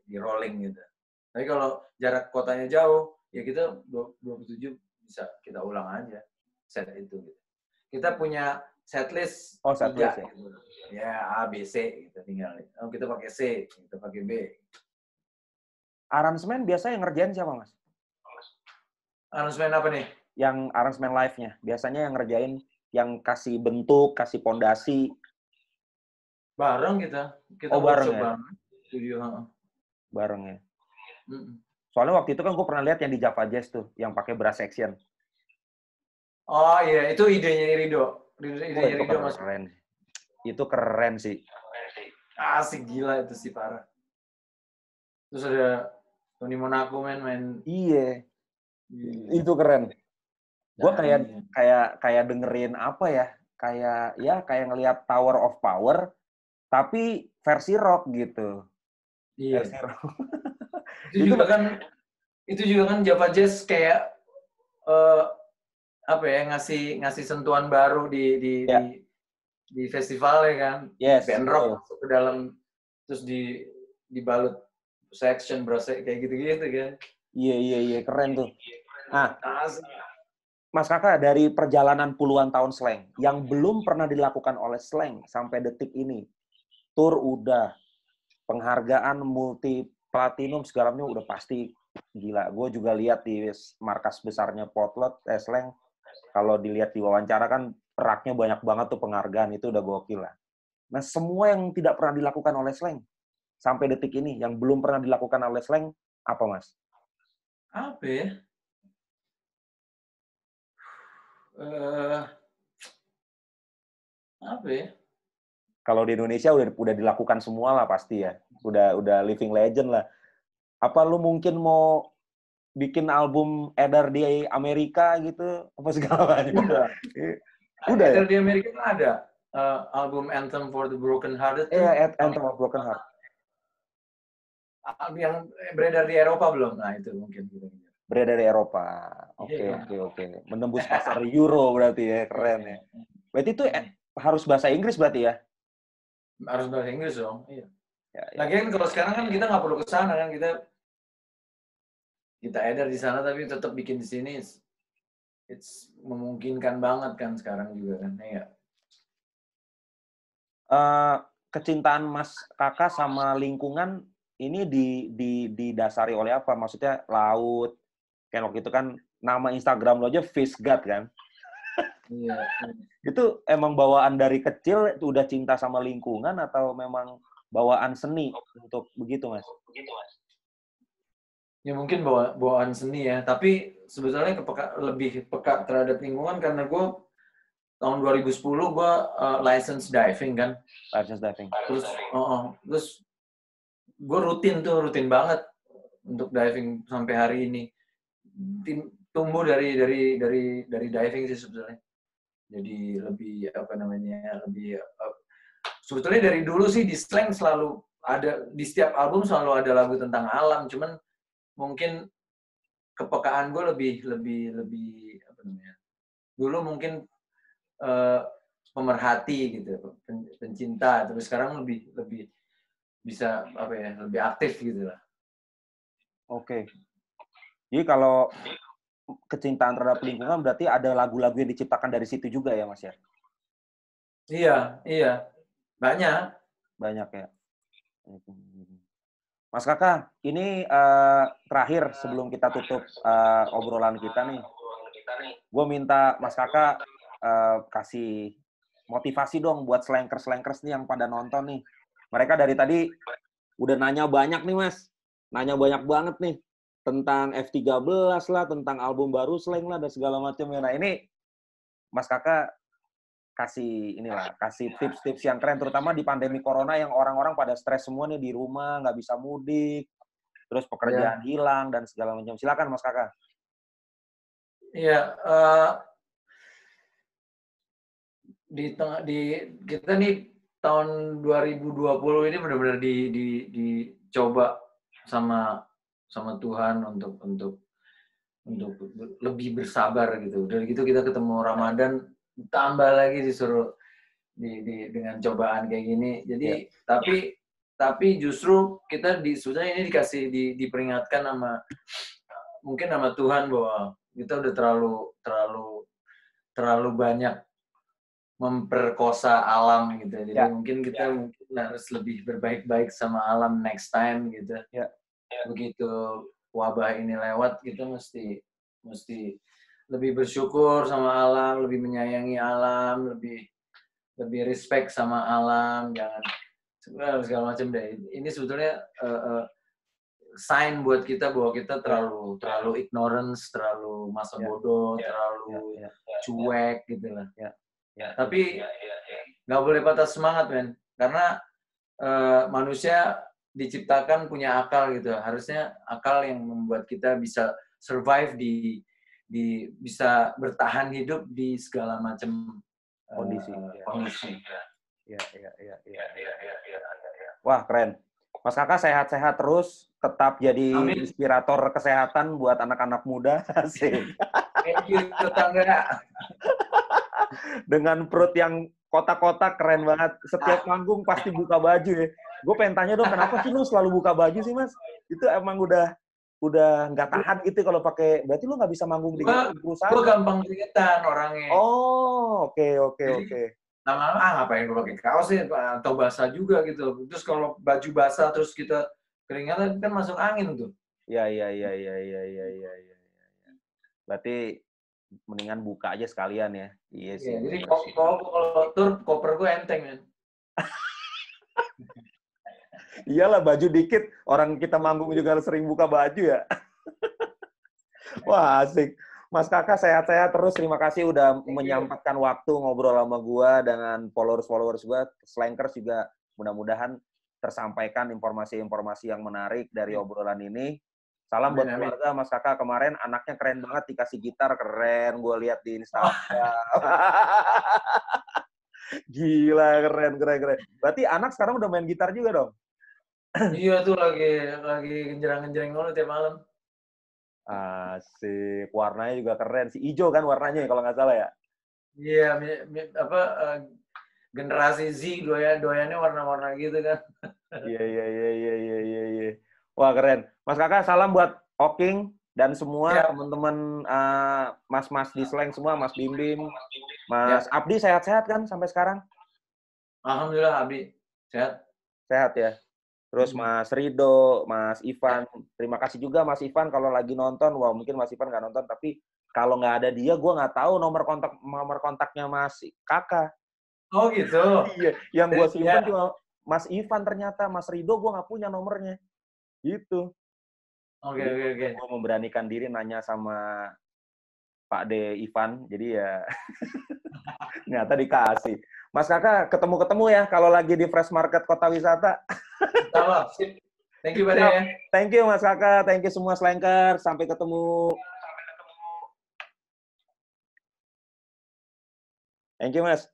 di rolling gitu. Tapi kalau jarak kotanya jauh, ya kita 27 bisa kita ulang aja set itu gitu. Kita punya setlist 3 ya? Gitu. Ya A, B, C gitu tinggal. Kita pakai C, kita pakai B. Aransemen biasa yang ngerjain siapa, Mas? Aransemen apa nih? Yang aransemen live-nya. Biasanya yang ngerjain yang kasih bentuk, kasih pondasi? Bareng kita bareng ya? bareng. Studio. Bareng ya. Soalnya waktu itu kan gue pernah lihat yang di Java Jazz tuh, yang pakai brass section. Oh iya, itu idenya Rido. Itu keren. Itu keren sih. Asik gila itu sih, parah. Terus ada Tony Monaco main. Iya. Itu keren. Gue kayak dengerin apa ya? Kayak ngelihat Tower of Power tapi versi rock gitu. Iya. Versi rock. Itu juga kan Java Jazz kayak ngasih sentuhan baru di festival ya kan. Yes. Band rock masuk ke dalam terus dibalut section brass kayak gitu-gitu kan. Iya, keren tuh. Nah, Mas Kakak, dari perjalanan puluhan tahun Slank, yang belum pernah dilakukan oleh Slank sampai detik ini, tour udah, penghargaan multi platinum segalanya udah pasti gila. Gue juga lihat di markas besarnya Potlot, Slank, kalau dilihat di wawancara kan raknya banyak banget tuh penghargaan, itu udah gokil lah. Nah, semua yang tidak pernah dilakukan oleh Slank sampai detik ini, yang belum pernah dilakukan oleh Slank, apa Mas? Apa ya? Apa ya? Kalau di Indonesia udah dilakukan semua lah pasti ya. Udah living legend lah. Apa lu mungkin mau bikin album edar di Amerika gitu? Apa segala macam? Udah edar di Amerika kan ada. Album Anthem for the Broken Hearted. Anthem for Broken Heart. Yang beredar di Eropa belum? Nah, itu mungkin. Beredar di Eropa. Oke. Menembus pasar Euro berarti ya. Keren ya. Berarti itu harus bahasa Inggris berarti ya? Harus bahasa Inggris dong. Iya. Lagian kalau sekarang kan kita nggak perlu ke sana kan, kita edar di sana tapi tetap bikin di sini. It's memungkinkan banget kan sekarang juga kan. Iya. Kecintaan Mas Kakak sama lingkungan ini didasari oleh apa? Maksudnya laut. Kayak waktu itu kan nama Instagram lo aja Fish God kan? Iya. Itu emang bawaan dari kecil udah cinta sama lingkungan atau memang bawaan seni untuk begitu, Mas? Ya mungkin bawaan seni ya, tapi sebetulnya lebih peka terhadap lingkungan karena gue tahun 2010 gue license diving kan. License diving. Terus gue rutin banget untuk diving sampai hari ini. Tumbuh dari diving sih sebetulnya. Jadi lebih sebetulnya dari dulu sih di Slank selalu ada, di setiap album selalu ada lagu tentang alam, cuman mungkin kepekaan gue lebih dulu mungkin pemerhati gitu, pencinta, tapi sekarang lebih bisa lebih aktif gitu lah. Oke. Jadi kalau kecintaan terhadap lingkungan berarti ada lagu-lagu yang diciptakan dari situ juga ya, Mas ya? Iya. Banyak ya. Mas Kakak, ini terakhir sebelum kita tutup obrolan kita nih. Gue minta Mas Kakak kasih motivasi dong buat slankers nih yang pada nonton nih. Mereka dari tadi udah nanya banyak nih, Mas. Nanya banyak banget nih. Tentang F13 lah, tentang album baru Slank lah, dan segala macamnya. Nah ini, Mas Kakak kasih tips-tips yang keren, terutama di pandemi corona yang orang-orang pada stres semua nih di rumah, nggak bisa mudik, terus pekerjaan hilang, dan segala macam. Silakan, Mas Kakak. Iya, kita nih tahun 2020 ini benar-benar dicoba sama Tuhan untuk lebih bersabar gitu. Dari gitu kita ketemu Ramadan, tambah lagi disuruh dengan cobaan kayak gini. Jadi tapi justru kita sebetulnya ini diperingatkan mungkin sama Tuhan bahwa kita udah terlalu banyak memperkosa alam gitu. Jadi mungkin kita harus lebih berbaik-baik sama alam next time gitu. Begitu wabah ini lewat, kita mesti lebih bersyukur sama alam, lebih menyayangi alam, lebih respect sama alam, jangan segala macam deh. Ini sebetulnya sign buat kita bahwa kita terlalu ignorance, terlalu masa bodoh, terlalu cuek gitu lah. Tapi nggak boleh patah semangat, men. Karena manusia diciptakan punya akal gitu. Harusnya akal yang membuat kita bisa survive bisa bertahan hidup di segala macam kondisi. Ya. Wah, keren. Mas Kakak sehat-sehat terus, tetap jadi inspirator kesehatan buat anak-anak muda. Asik. Thank you, tetangga. Dengan perut yang kotak-kotak, keren banget. Setiap manggung pasti buka baju ya. Gue pengen tanya dong, kenapa sih lu selalu buka baju sih, Mas? Itu emang udah nggak tahan gitu kalau pakai, berarti lu nggak bisa manggung di perusahaan. Gue gampang keringetan orangnya. Oh, oke. Lama-lama ngapain gue pakai kaos sih, atau basah juga gitu. Terus kalau baju basah terus kita keringetan kan masuk angin tuh. Iya. Berarti mendingan buka aja sekalian ya. Iya sih. Jadi kalau tur koper gue enteng kan. Iyalah, baju dikit, orang kita manggung juga sering buka baju ya. Wah, asik. Mas Kakak sehat-sehat terus. Terima kasih udah menyempatkan waktu ngobrol sama gua dengan followers gua. Slankers juga mudah-mudahan tersampaikan informasi-informasi yang menarik dari obrolan ini. Salam buat keluarga Mas Kakak. Kemarin anaknya keren banget, dikasih gitar, keren. Gua lihat di Instagram. Gila, keren. Berarti anak sekarang udah main gitar juga dong? Iya tuh, lagi genjerang-genjreng mulu tiap malam. Asik, warnanya juga keren. Si hijau kan warnanya kalau nggak salah ya? Iya, generasi Z doyannya warna-warna gitu kan. Iya. Wah, keren. Mas Kakak, salam buat Oking dan semua teman-teman mas-mas di Slang semua, Mas Bim, Mas Abdi sehat-sehat kan sampai sekarang? Alhamdulillah, Abdi sehat. Sehat ya. Terus Mas Rido, Mas Ivan, terima kasih juga Mas Ivan kalau lagi nonton. Wah, mungkin Mas Ivan nggak nonton, tapi kalau nggak ada dia, gue nggak tahu nomor kontaknya Mas Kakak. Oh gitu. Iya, yang gue simpan cuma Mas Ivan ternyata. Mas Rido gue nggak punya nomornya. Gitu. Oke. Gue memberanikan diri nanya sama Pak D. Ivan, jadi ya ternyata dikasih. Mas Kakak, ketemu ya kalau lagi di Fresh Market Kota Wisata. Sama, sip. Thank you, Pak ya. Thank you, Mas Kakak. Thank you semua Slanker. Sampai ketemu. Thank you, Mas.